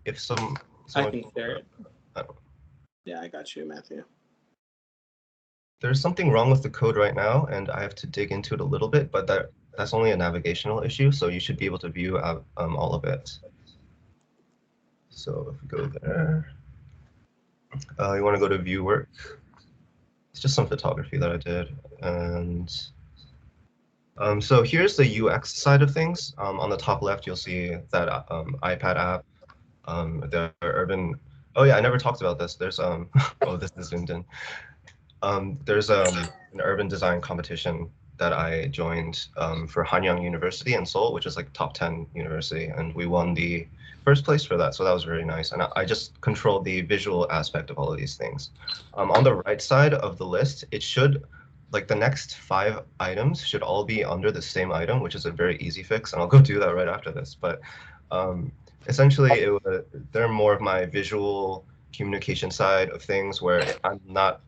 if someone I can share it. Yeah, I got you, Matthew. There's something wrong with the code right now, and I have to dig into it a little bit, but that's only a navigational issue, so you should be able to view all of it. So if we go there, you want to go to view work. It's just some photography that I did. And so here's the UX side of things. On the top left, you'll see that iPad app, the urban, oh yeah, I never talked about this. There's, oh, this is zoomed in. There's an urban design competition that I joined for Hanyang University in Seoul, which is like top 10 university, and we won the first place for that. So that was very nice. And I just controlled the visual aspect of all of these things. On the right side of the list, it should, like the next 5 items should all be under the same item, which is a very easy fix. And I'll go do that right after this. But essentially, they're more of my visual communication side of things where I'm not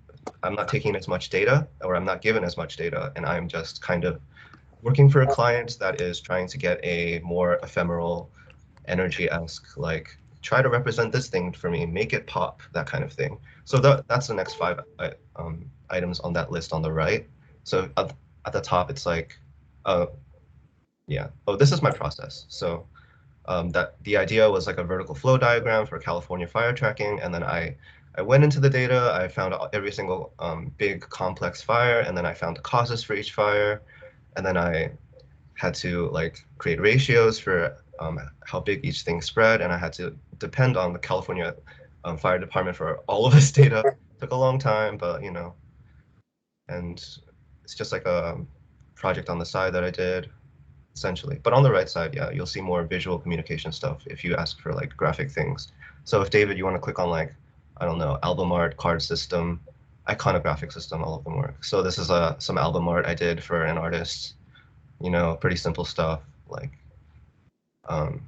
taking as much data, or I'm not given as much data, and I'm just kind of working for a client that is trying to get a more ephemeral, energy-esque, like try to represent this thing for me, make it pop, that kind of thing. So that's the next 5 items on that list on the right. So at the top, it's like, yeah. Oh, this is my process. So that the idea was like a vertical flow diagram for California fire tracking, and then I went into the data, I found every single big complex fire, and then I found the causes for each fire, and then I had to like create ratios for how big each thing spread, and I had to depend on the California Fire Department for all of this data. Took a long time, but you know, and it's just like a project on the side that I did, essentially. But on the right side, yeah, you'll see more visual communication stuff if you ask for like graphic things. So if David, you want to click on like, I don't know, album art, card system, iconographic system, all of them work. So this is some album art I did for an artist, you know, pretty simple stuff like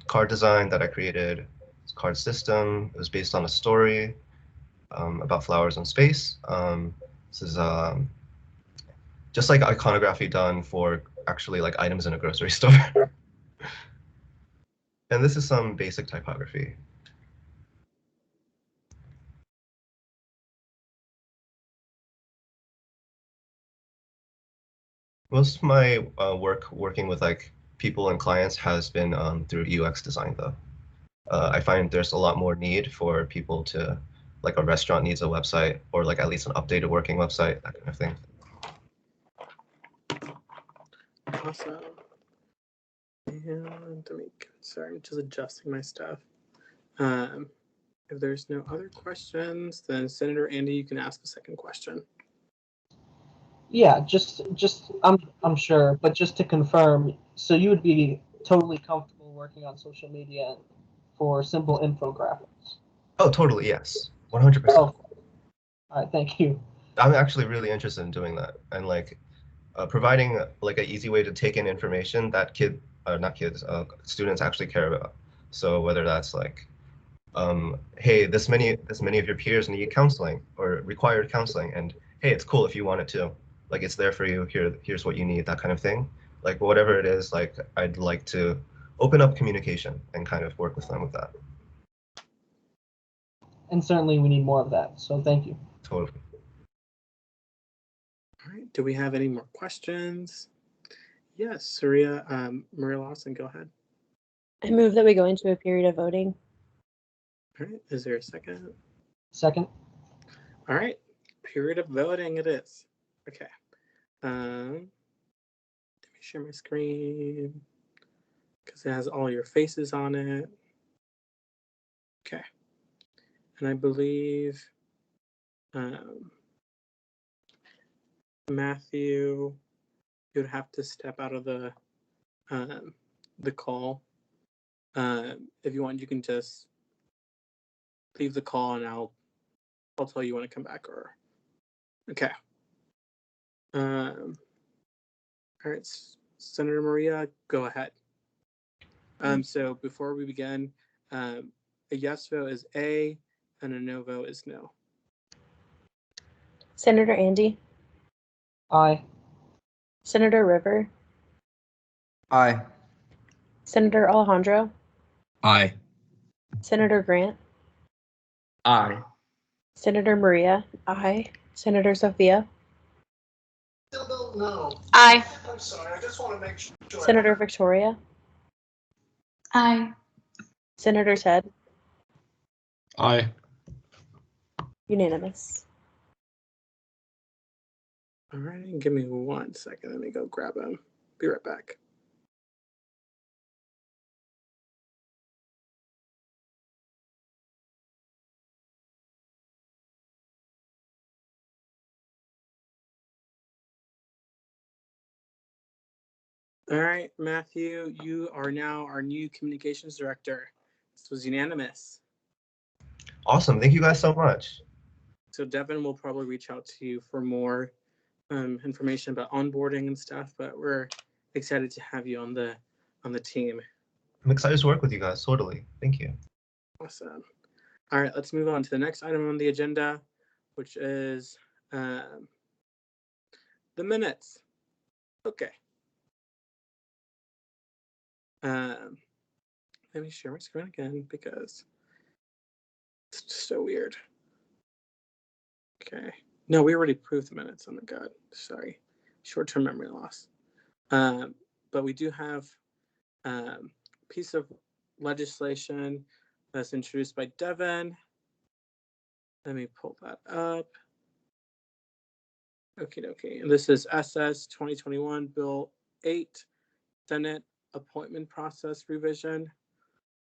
card design that I created, card system. It was based on a story about flowers in space. This is just like iconography done for actually like items in a grocery store. And this is some basic typography. Most of my working with like people and clients has been through UX design though. I find there's a lot more need for people to, like a restaurant needs a website, or like at least an updated working website, that kind of thing. Awesome. And sorry, I'm just adjusting my stuff. If there's no other questions, then Senator Andy, you can ask a second question. Yeah, just I'm sure, but just to confirm, so you would be totally comfortable working on social media for simple infographics? Oh, totally, yes. 100%. Oh, all right, thank you. I'm actually really interested in doing that, and like providing like an easy way to take in information that students actually care about. So whether that's like, hey, this many of your peers need counseling or required counseling, and hey, it's cool if you want it too. Like it's there for you. Here's what you need, that kind of thing. Like whatever it is, like I'd like to open up communication and kind of work with them with that. And certainly we need more of that. So thank you. Totally. All right. Do we have any more questions? Yes, Maria Lawson, go ahead. I move that we go into a period of voting. All right. Is there a second? Second. All right. Period of voting it is. Okay. Let me share my screen because it has all your faces on it. Okay. And I believe Matthew, you'd have to step out of the call. If you want, you can just leave the call, and I'll tell you when to come back. Or okay. All right, Senator Maria, go ahead. So before we begin, a yes vote is A, and a no vote is no. Senator Andy? Aye. Senator River? Aye. Senator Alejandro? Aye. Senator Grant? Aye. Senator Maria? Aye. Senator Sophia? Still don't know. Aye. I'm sorry, I just want to make sure. Senator Victoria? Aye. Senator Ted? Aye. Unanimous. All right, give me 1 second. Let me go grab him. Be right back. All right, Matthew, you are now our new communications director. This was unanimous. Awesome. Thank you guys so much. So Devin will probably reach out to you for more information about onboarding and stuff, but we're excited to have you on the team. I'm excited to work with you guys. Totally. Thank you. Awesome. All right, let's move on to the next item on the agenda, which is the minutes. Okay. Let me share my screen again because it's just so weird. Okay. No, we already approved the minutes. Oh my God. Sorry. Short-term memory loss. But we do have a piece of legislation that's introduced by Devin. Let me pull that up. Okay. And this is SS 2021 Bill 8, Senate Appointment Process Revision.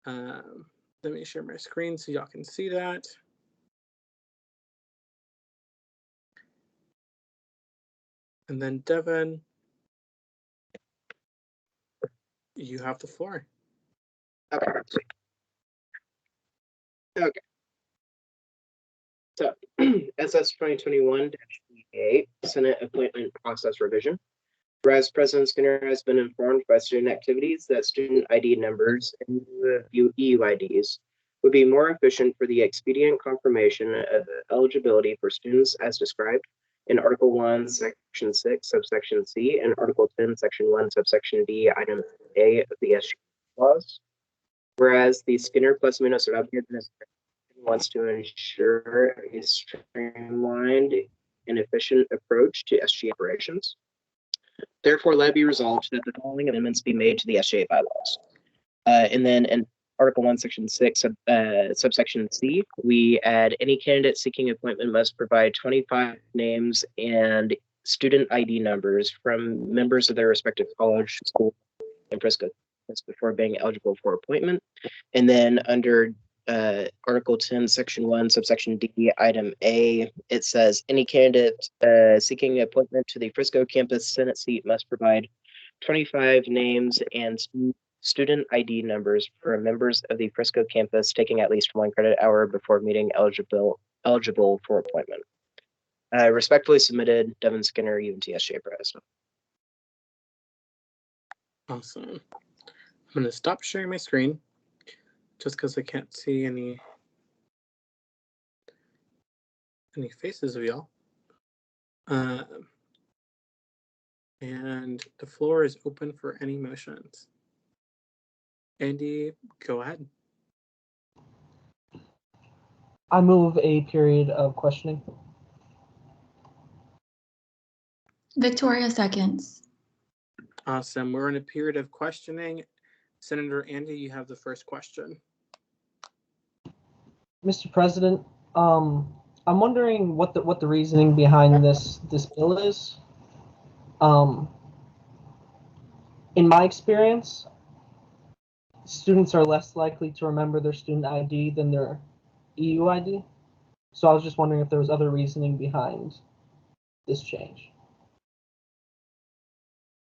Let me share my screen so y'all can see that. And then Devin, you have the floor. Okay. So, SS 2021-8, Senate Appointment Process Revision. Whereas President Skinner has been informed by student activities that student ID numbers and EUIDs would be more efficient for the expedient confirmation of eligibility for students as described in Article 1, Section 6, subsection C, and Article 10, Section 1, subsection D, item A of the SG clause. Whereas the Skinner plus Muñoz-Sarabia administration wants to ensure a streamlined and efficient approach to SG operations. Therefore, let it be resolved that the following amendments be made to the SGA bylaws. And then in Article 1, Section 6, subsection C, we add any candidate seeking appointment must provide 25 names and student ID numbers from members of their respective college, school, and Frisco before being eligible for appointment. And then under Article 10, Section 1, subsection D, item A, it says any candidate seeking appointment to the Frisco campus Senate seat must provide 25 names and student ID numbers for members of the Frisco campus taking at least 1 credit hour before meeting eligible for appointment. Respectfully submitted, Devin Skinner, UNTSJ President. Awesome. I'm going to stop sharing my screen just because I can't see any faces of y'all. And the floor is open for any motions. Andy, go ahead. I move a period of questioning. Victoria seconds. Awesome. We're in a period of questioning. Senator Andy, you have the first question. Mr. President, I'm wondering what the reasoning behind this bill is. In my experience, students are less likely to remember their student ID than their EUID. So I was just wondering if there was other reasoning behind this change.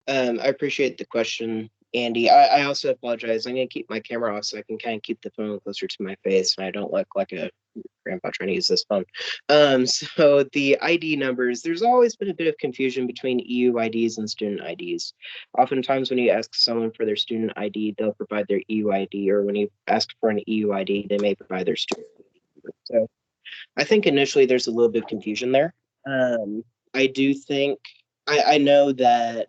I appreciate the question, Andy. I also apologize. I'm going to keep my camera off so I can kind of keep the phone closer to my face and I don't look like a grandpa trying to use this phone. So the ID numbers, there's always been a bit of confusion between EUIDs and student IDs. Oftentimes when you ask someone for their student ID, they'll provide their EUID, or when you ask for an EUID, they may provide their student ID. So I think initially there's a little bit of confusion there. I do think, I know that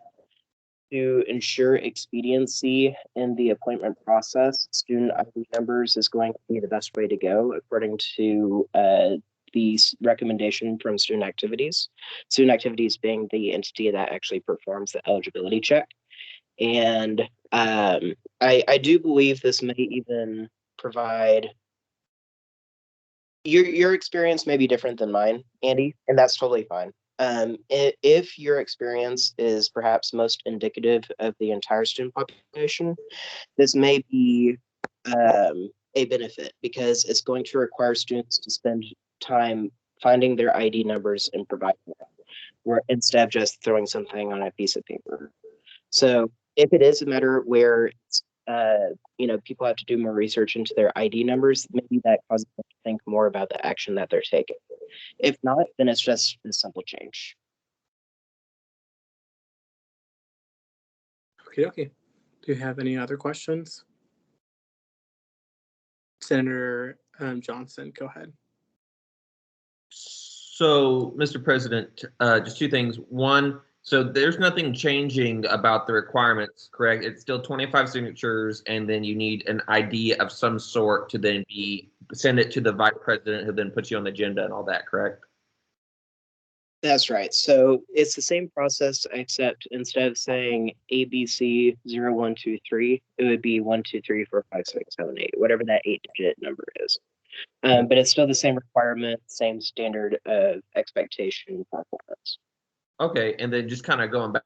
to ensure expediency in the appointment process, student ID numbers is going to be the best way to go, according to the recommendation from student activities. Student activities being the entity that actually performs the eligibility check. And I do believe this may even provide, your experience may be different than mine, Andy, and that's totally fine. If your experience is perhaps most indicative of the entire student population, this may be a benefit because it's going to require students to spend time finding their ID numbers and providing them, instead of just throwing something on a piece of paper. So if it is a matter where people have to do more research into their ID numbers, maybe that causes them to think more about the action that they're taking. If not, then it's just a simple change. Okay. Do you have any other questions? Senator Johnson, go ahead. So, Mr. President, just two things. One, so there's nothing changing about the requirements, correct? It's still 25 signatures, and then you need an ID of some sort to then send it to the vice president, who then puts you on the agenda and all that, correct? That's right. So it's the same process, except instead of saying ABC 0123, it would be 1, 2, 3, 4, 5, 6, 7, 8, whatever that 8-digit number is. But it's still the same requirement, same standard of expectation performance. Okay, and then just kind of going back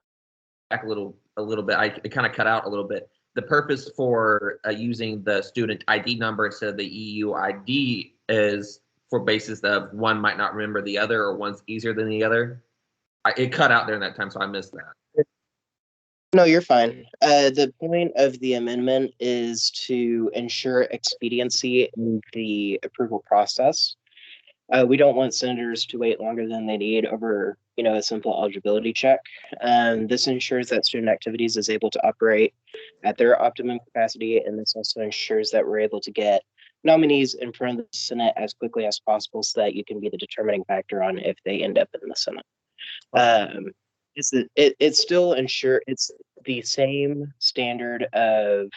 a little bit, it kind of cut out a little bit. The purpose for using the student ID number instead of the EU ID is for basis of one might not remember the other, or one's easier than the other. It cut out during that time, so I missed that. No, you're fine. The point of the amendment is to ensure expediency in the approval process. We don't want senators to wait longer than they need over, a simple eligibility check. This ensures that student activities is able to operate at their optimum capacity, and this also ensures that we're able to get nominees in front of the Senate as quickly as possible, so that you can be the determining factor on if they end up in the Senate. It's still it's the same standard of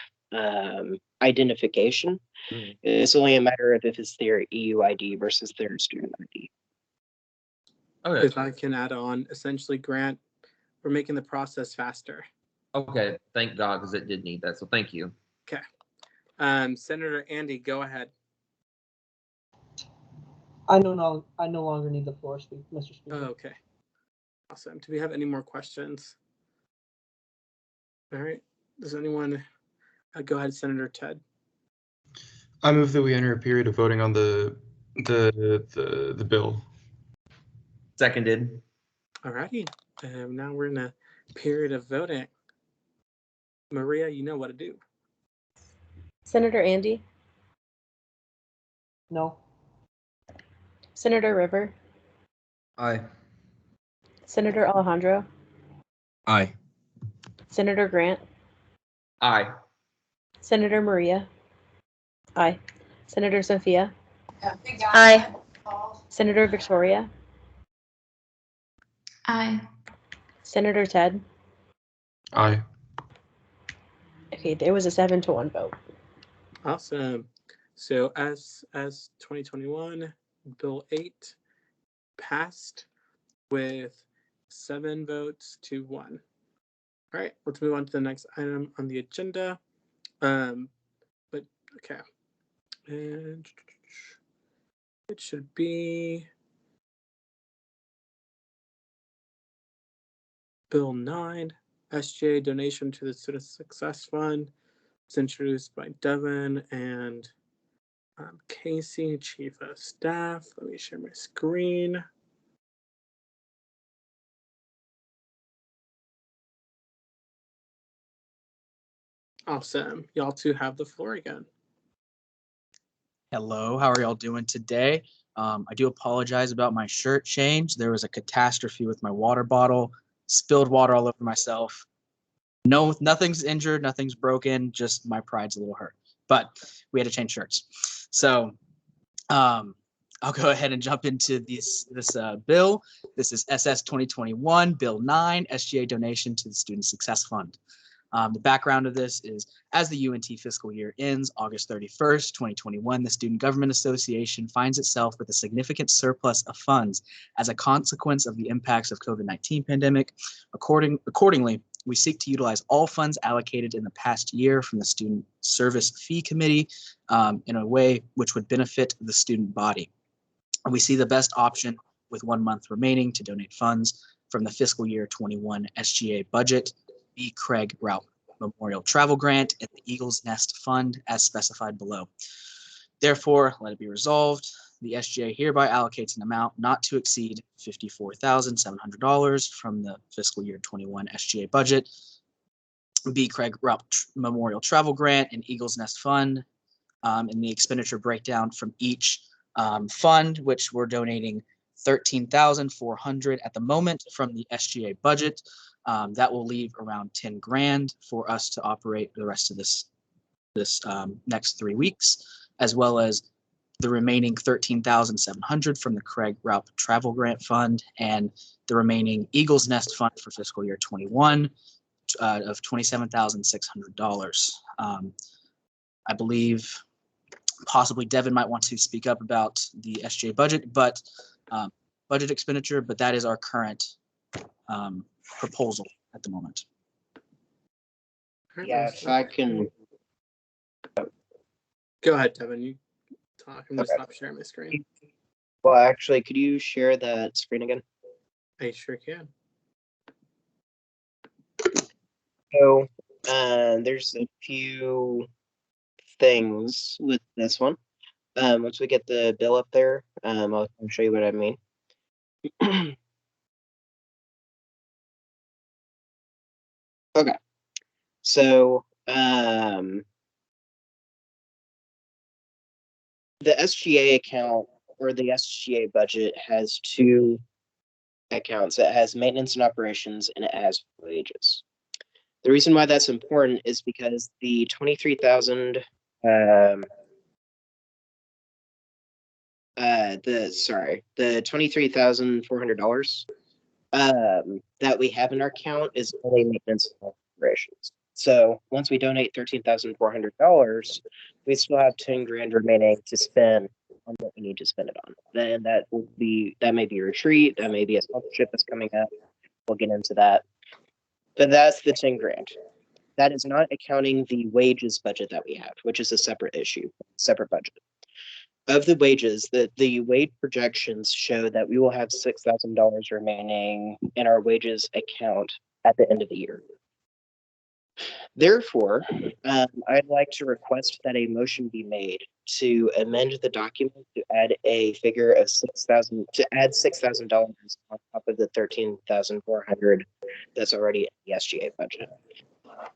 identification. It's only a matter of if it's their EU ID versus their student ID. Okay. If I can add on, essentially, Grant, we're making the process faster. Okay, thank God, because it did need that. So thank you. Okay. Senator Andy, go ahead. I no longer need the floor, Mr. Speaker. Oh, okay. Awesome. Do we have any more questions? All right. Does anyone go ahead, Senator Ted? I move that we enter a period of voting on the bill. Seconded. All righty. Now we're in a period of voting. Maria, you know what to do. Senator Andy? No. Senator River? Aye. Senator Alejandro? Aye. Senator Grant? Aye. Senator Maria? Aye. Senator Sophia? Aye. Senator Victoria? Aye. Senator Ted? Aye. Okay, there was a 7-1 vote. Awesome. So as 2021, Bill 8 passed with 7 votes to 1. All right, let's move on to the next item on the agenda. But okay, and it should be Bill 9, SGA donation to the Student Success Fund. It's introduced by Devin and Casey, Chief of Staff. Let me share my screen. Awesome. Y'all two have the floor again. Hello, how are y'all doing today? I do apologize about my shirt change. There was a catastrophe with my water bottle, spilled water all over myself. No, nothing's injured, nothing's broken, just my pride's a little hurt. But we had to change shirts. So I'll go ahead and jump into this bill. This is SS 2021, Bill 9, SGA donation to the Student Success Fund. The background of this is, as the UNT fiscal year ends August 31st, 2021, the Student Government Association finds itself with a significant surplus of funds as a consequence of the impacts of COVID-19 pandemic. Accordingly, we seek to utilize all funds allocated in the past year from the Student Service Fee Committee in a way which would benefit the student body. We see the best option with 1 month remaining to donate funds from the fiscal year 21 SGA budget, B. Craig Route Memorial Travel Grant, and the Eagles Nest Fund as specified below. Therefore, let it be resolved, the SGA hereby allocates an amount not to exceed $54,700 from the fiscal year 21 SGA budget B. Craig Rupp Memorial Travel Grant and Eagles Nest Fund, and the expenditure breakdown from each fund, which we're donating $13,400 at the moment from the SGA budget. That will leave around 10 grand for us to operate the rest of this next 3 weeks, as well as the remaining $13,700 from the Craig Rupp Travel Grant Fund and the remaining Eagles Nest Fund for fiscal year 21 of $27,600. I believe possibly Devin might want to speak up about the SGA budget, but budget expenditure, but that is our current proposal at the moment. Yeah, if I can. Go ahead, Devin. You talk. I'm going to Okay. stop sharing my screen. Well, actually, could you share that screen again? I sure can. So, there's a few things with this one. Once we get the bill up there, I'll show you what I mean. Okay. So, the SGA account or the SGA budget has two accounts. It has maintenance and operations, and it has wages. The reason why that's important is because the $23,000, the $23,400 that we have in our account is only maintenance and operations. So once we donate $13,400, we still have 10 grand remaining to spend on what we need to spend it on. Then that may be a retreat, that may be a sponsorship that's coming up. We'll get into that. But that's the 10 grand. That is not accounting the wages budget that we have, which is a separate issue, separate budget. Of the wages, the wage projections show that we will have $6,000 remaining in our wages account at the end of the year. Therefore, I'd like to request that a motion be made to amend the document to add a figure of $6,000 on top of the $13,400 that's already in the SGA budget.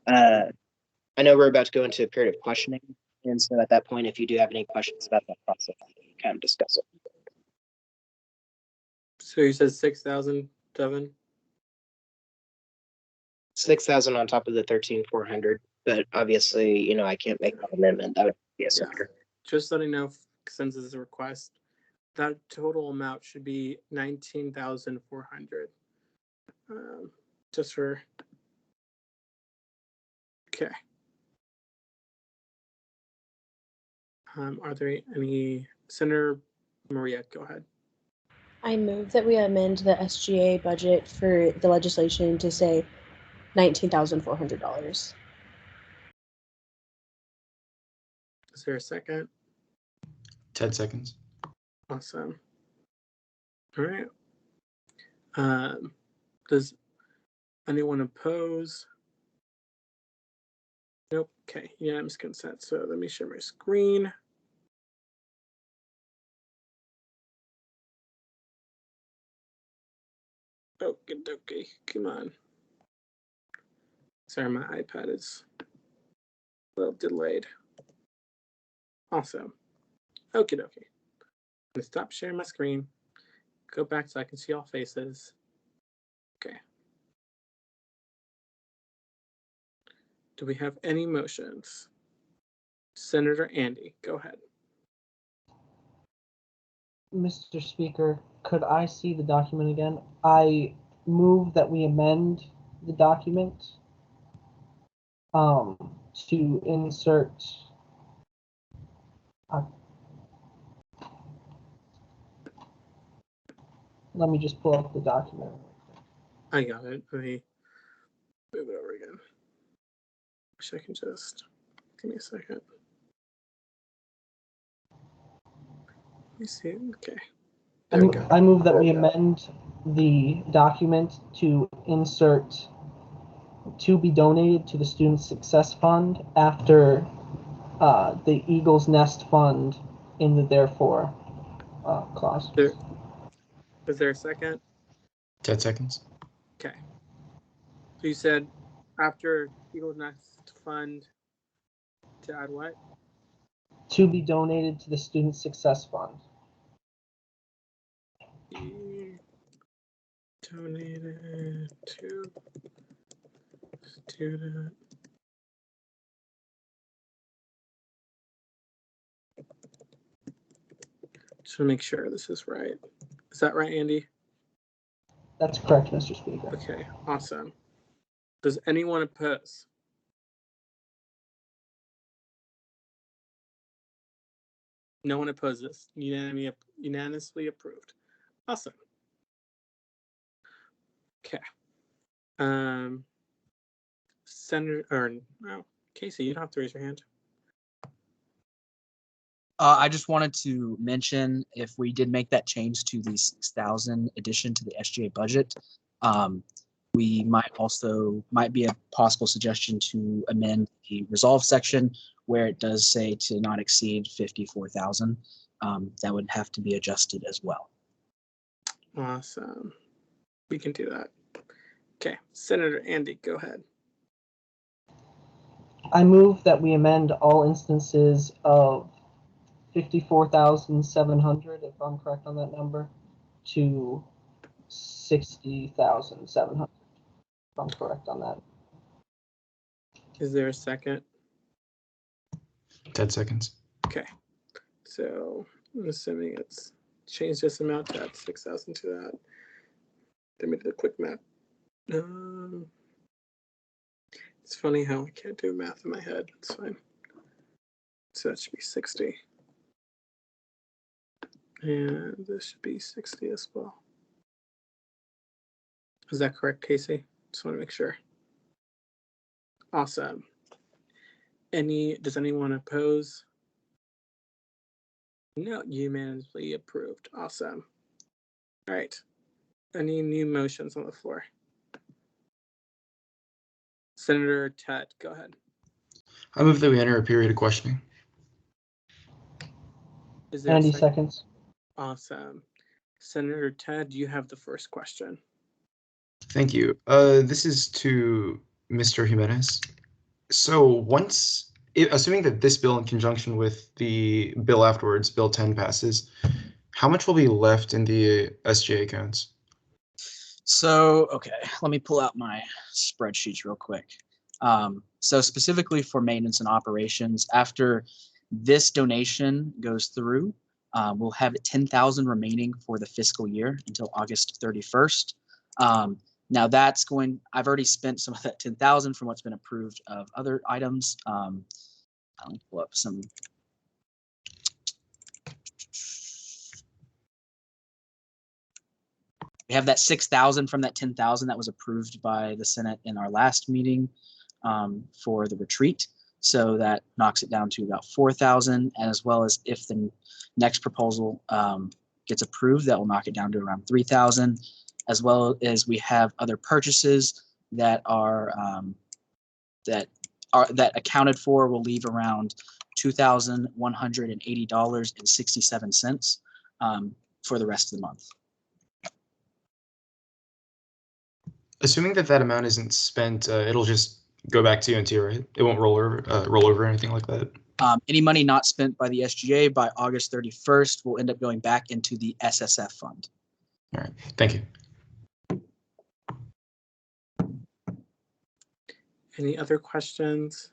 I know we're about to go into a period of questioning, and so at that point, if you do have any questions about that process, we can kind of discuss it. So you said 6,000, Devin? 6,000 on top of the 13,400, but obviously, I can't make that amendment. That would be a separate. Just letting know, since this is a request, that total amount should be 19,400. Just for. Okay. Are there any? Senator Maria, go ahead. I move that we amend the SGA budget for the legislation to say $19,400. Is there a second? 10 seconds. Awesome. All right. Does anyone oppose? Nope. Okay. Unanimous consent. So let me share my screen. Okie dokie. Come on. Sorry, my iPad is a little delayed. Awesome. Okie dokie. I'm going to stop sharing my screen. Go back so I can see all faces. Okay. Do we have any motions? Senator Andy, go ahead. Mr. Speaker, could I see the document again? I move that we amend the document to insert let me just pull up the document. I got it. Let me move it over again. Wish I can just give me a second. Let me see. Okay. I move that we amend the document to insert to be donated to the Student Success Fund after the Eagles Nest Fund in the therefore clause. Is there a second? 10 seconds. Okay. So you said After Eagle's Nest Fund, to add what? To be donated to the Student Success Fund. Donated to student. Just to make sure this is right. Is that right, Andy? That's correct, Mr. Speaker. Okay, awesome. Does anyone oppose? No one opposes. Unanimously approved. Awesome. Okay. Senator, or no, Casey, you don't have to raise your hand. I just wanted to mention if we did make that change to the 6,000 addition to the SGA budget, we might be a possible suggestion to amend the resolve section where it does say to not exceed 54,000. That would have to be adjusted as well. Awesome. We can do that. Okay, Senator Andy, go ahead. I move that we amend all instances of 54,700, if I'm correct on that number, to 60,700, if I'm correct on that. Is there a second? 10 seconds. Okay. So I'm assuming it's changed this amount to add 6,000 to that. Let me do the quick math. It's funny how I can't do math in my head. It's fine. So that should be 60. And this should be 60 as well. Is that correct, Casey? Just want to make sure. Awesome. Does anyone oppose? No, unanimously approved. Awesome. All right. Any new motions on the floor? Senator Ted, go ahead. I move that we enter a period of questioning. Is there 90 a second? seconds. Awesome. Senator Ted, you have the first question. Thank you. This is to Mr. Jimenez. So assuming that this bill in conjunction with the bill afterwards, Bill 10 passes, how much will be left in the SGA accounts? So, okay, let me pull out my spreadsheets real quick. So specifically for maintenance and operations, after this donation goes through, we'll have 10,000 remaining for the fiscal year until August 31st. Now that's I've already spent some of that 10,000 from what's been approved of other items. I'll pull up some. We have that 6,000 from that 10,000 that was approved by the Senate in our last meeting for the retreat. So that knocks it down to about 4,000, as well as if the next proposal gets approved, that will knock it down to around 3,000, as well as we have other purchases that are that accounted for will leave around $2,180.67 for the rest of the month. Assuming that amount isn't spent, it'll just go back to UNT, right? It won't roll over or anything like that. Any money not spent by the SGA by August 31st will end up going back into the SSF fund. All right, thank you. Any other questions?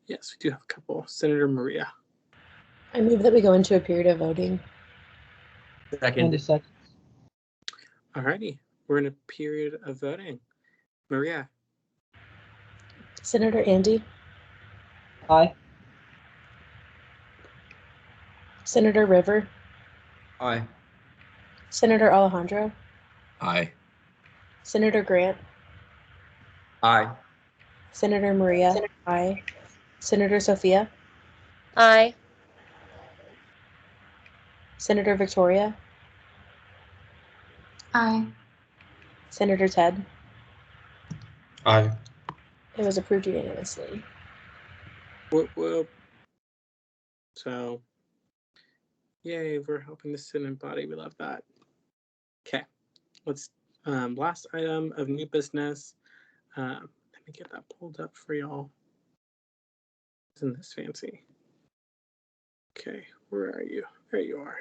Yes, we do have a couple. Senator Maria. I move that we go into a period of voting. Second. All righty, we're in a period of voting. Maria. Senator Andy. Aye. Senator River. Aye. Senator Alejandro. Aye. Senator Grant. Aye. Senator Maria. Aye. Senator Sophia. Aye. Senator Victoria. Aye. Senator Ted. Aye. It was approved unanimously. Whoop, whoop. So Yay, we're helping the student body. We love that. Okay, let's last item of new business. Let me get that pulled up for y'all. Isn't this fancy? Okay, where are you? There you are.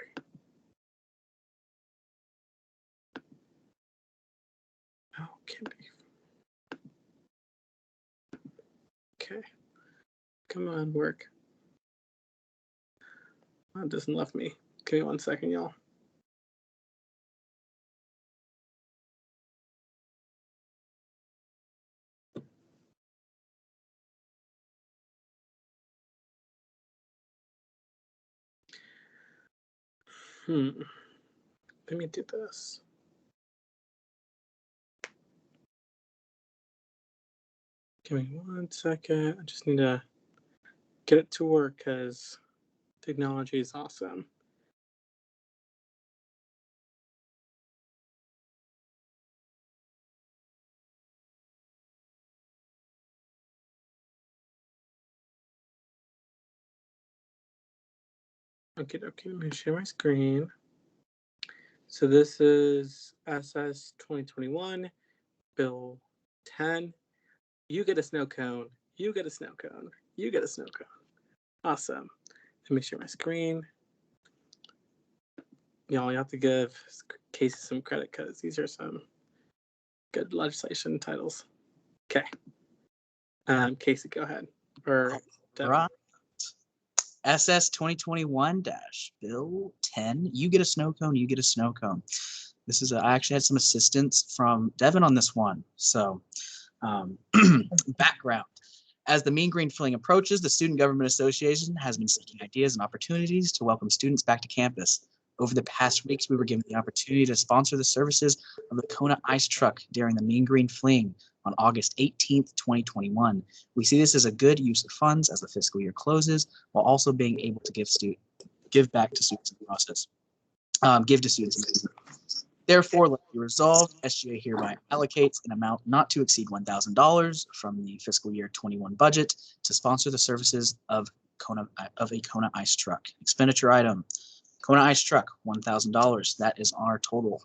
Oh, can't be. Okay, come on, work. Oh, it doesn't love me. Give me 1 second, y'all. Let me do this. Give me 1 second. I just need to get it to work because technology is awesome. Okay, let me share my screen. So this is SS 2021, Bill 10. You get a snow cone. You get a snow cone. You get a snow cone. Awesome. Let me share my screen. Y'all, you have to give Casey some credit because these are some good legislation titles. Okay. Casey, go ahead. Or Devin. Right. SS 2021-Bill 10. You get a snow cone. You get a snow cone. This is I actually had some assistance from Devin on this one. So, background. As the Mean Green Fling approaches, the Student Government Association has been seeking ideas and opportunities to welcome students back to campus. Over the past weeks, we were given the opportunity to sponsor the services of the Kona Ice Truck during the Mean Green Fling on August 18th, 2021. We see this as a good use of funds as the fiscal year closes, while also being able to give back to students in the process. Give to students in the process. Therefore, let it be resolved, SGA hereby allocates an amount not to exceed $1,000 from the fiscal year 21 budget to sponsor the services of a Kona Ice Truck. Expenditure item, Kona Ice Truck, $1,000. That is our total.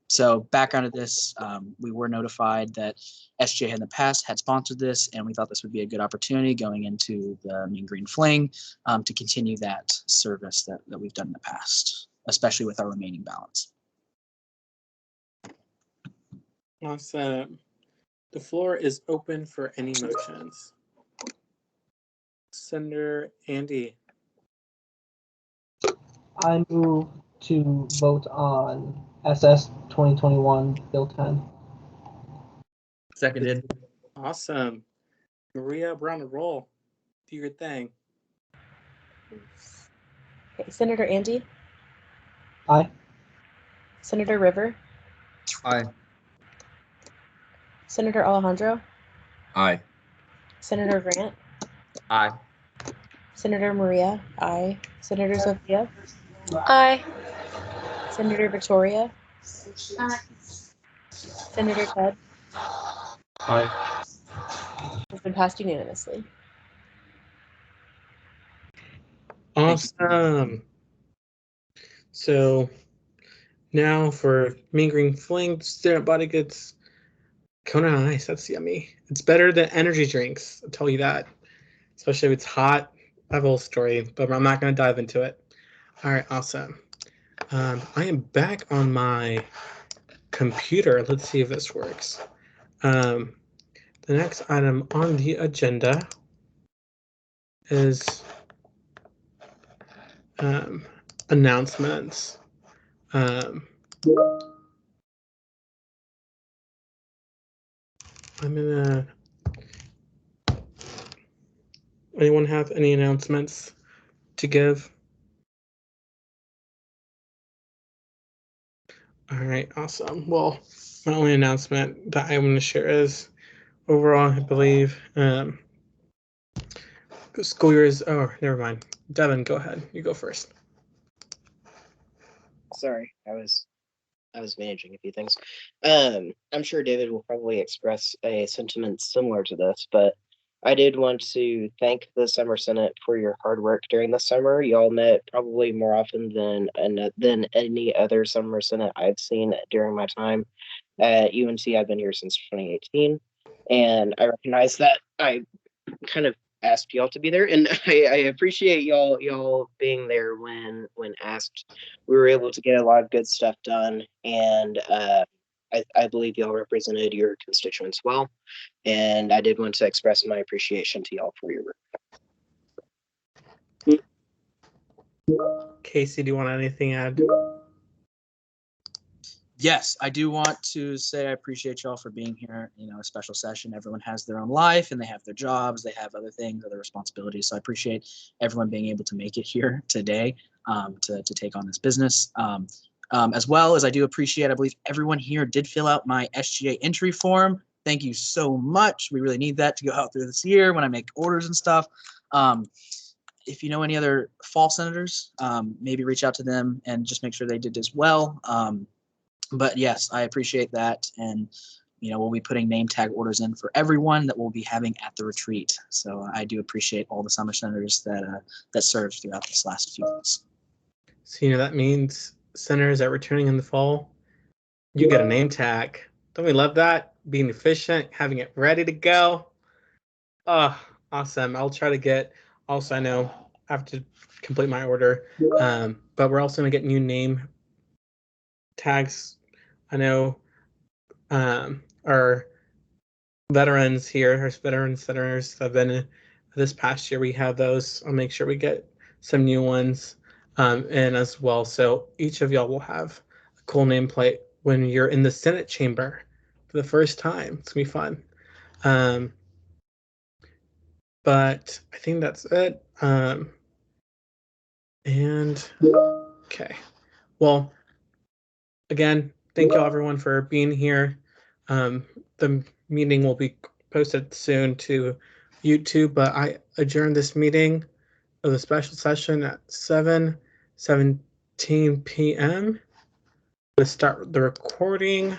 So background of this, we were notified that SGA in the past had sponsored this, and we thought this would be a good opportunity going into the Mean Green Fling to continue that service that we've done in the past, especially with our remaining balance. Awesome. The floor is open for any motions. Senator Andy. I move to vote on SS 2021 Bill 10. Seconded. Awesome. Maria, we're on a roll. Do your thing. Okay, Senator Andy, Aye. Senator River, Aye. Senator Alejandro, Aye. Senator Grant, Aye. Senator Maria, aye. Senator Sophia, Aye. Senator Victoria, Senator Ted. Aye. Has been passed unanimously. Awesome. So now for Mean Green Fling, student body gets Kona Ice. That's yummy. It's better than energy drinks. I'll tell you that. Especially if it's hot. I have a whole story, but I'm not going to dive into it. All right, awesome. I am back on my computer. Let's see if this works. The next item on the agenda is announcements. Anyone have any announcements to give? All right, awesome. Well, my only announcement that I want to share is overall, I believe the school year is. Oh, never mind. Devin, go ahead. You go first. Sorry, I was managing a few things. I'm sure David will probably express a sentiment similar to this, but I did want to thank the Summer Senate for your hard work during the summer. Y'all met probably more often than any other Summer Senate I've seen during my time at UNC. I've been here since 2018, and I recognize that I kind of asked y'all to be there, and I appreciate y'all being there when asked. We were able to get a lot of good stuff done, and I believe y'all represented your constituents well, and I did want to express my appreciation to y'all for your work. Casey, do you want anything to add? Yes, I do want to say I appreciate y'all for being here. You know, a special session. Everyone has their own life and they have their jobs, they have other things, other responsibilities. So I appreciate everyone being able to make it here today to take on this business. As well as I do appreciate, I believe everyone here did fill out my SGA entry form. Thank you so much. We really need that to go out through this year when I make orders and stuff. If you know any other fall senators, maybe reach out to them and just make sure they did as well. But yes, I appreciate that. And, you know, we'll be putting name tag orders in for everyone that we'll be having at the retreat. So I do appreciate all the summer senators that served throughout this last few weeks. So, you know, that means senators that are returning in the fall, you get a name tag. Don't we love that? Being efficient, having it ready to go. Oh, awesome. I'll try to get, also I know I have to complete my order, but we're also going to get new name tags. I know our veterans here, our veteran senators have been this past year. We have those. I'll make sure we get some new ones in as well. So each of y'all will have a cool nameplate when you're in the Senate chamber for the first time. It's gonna be fun. But I think that's it. And okay, well, again, thank you everyone for being here. The meeting will be posted soon to YouTube, but I adjourn this meeting of the special session at 7:17 p.m. I'm going to start the recording.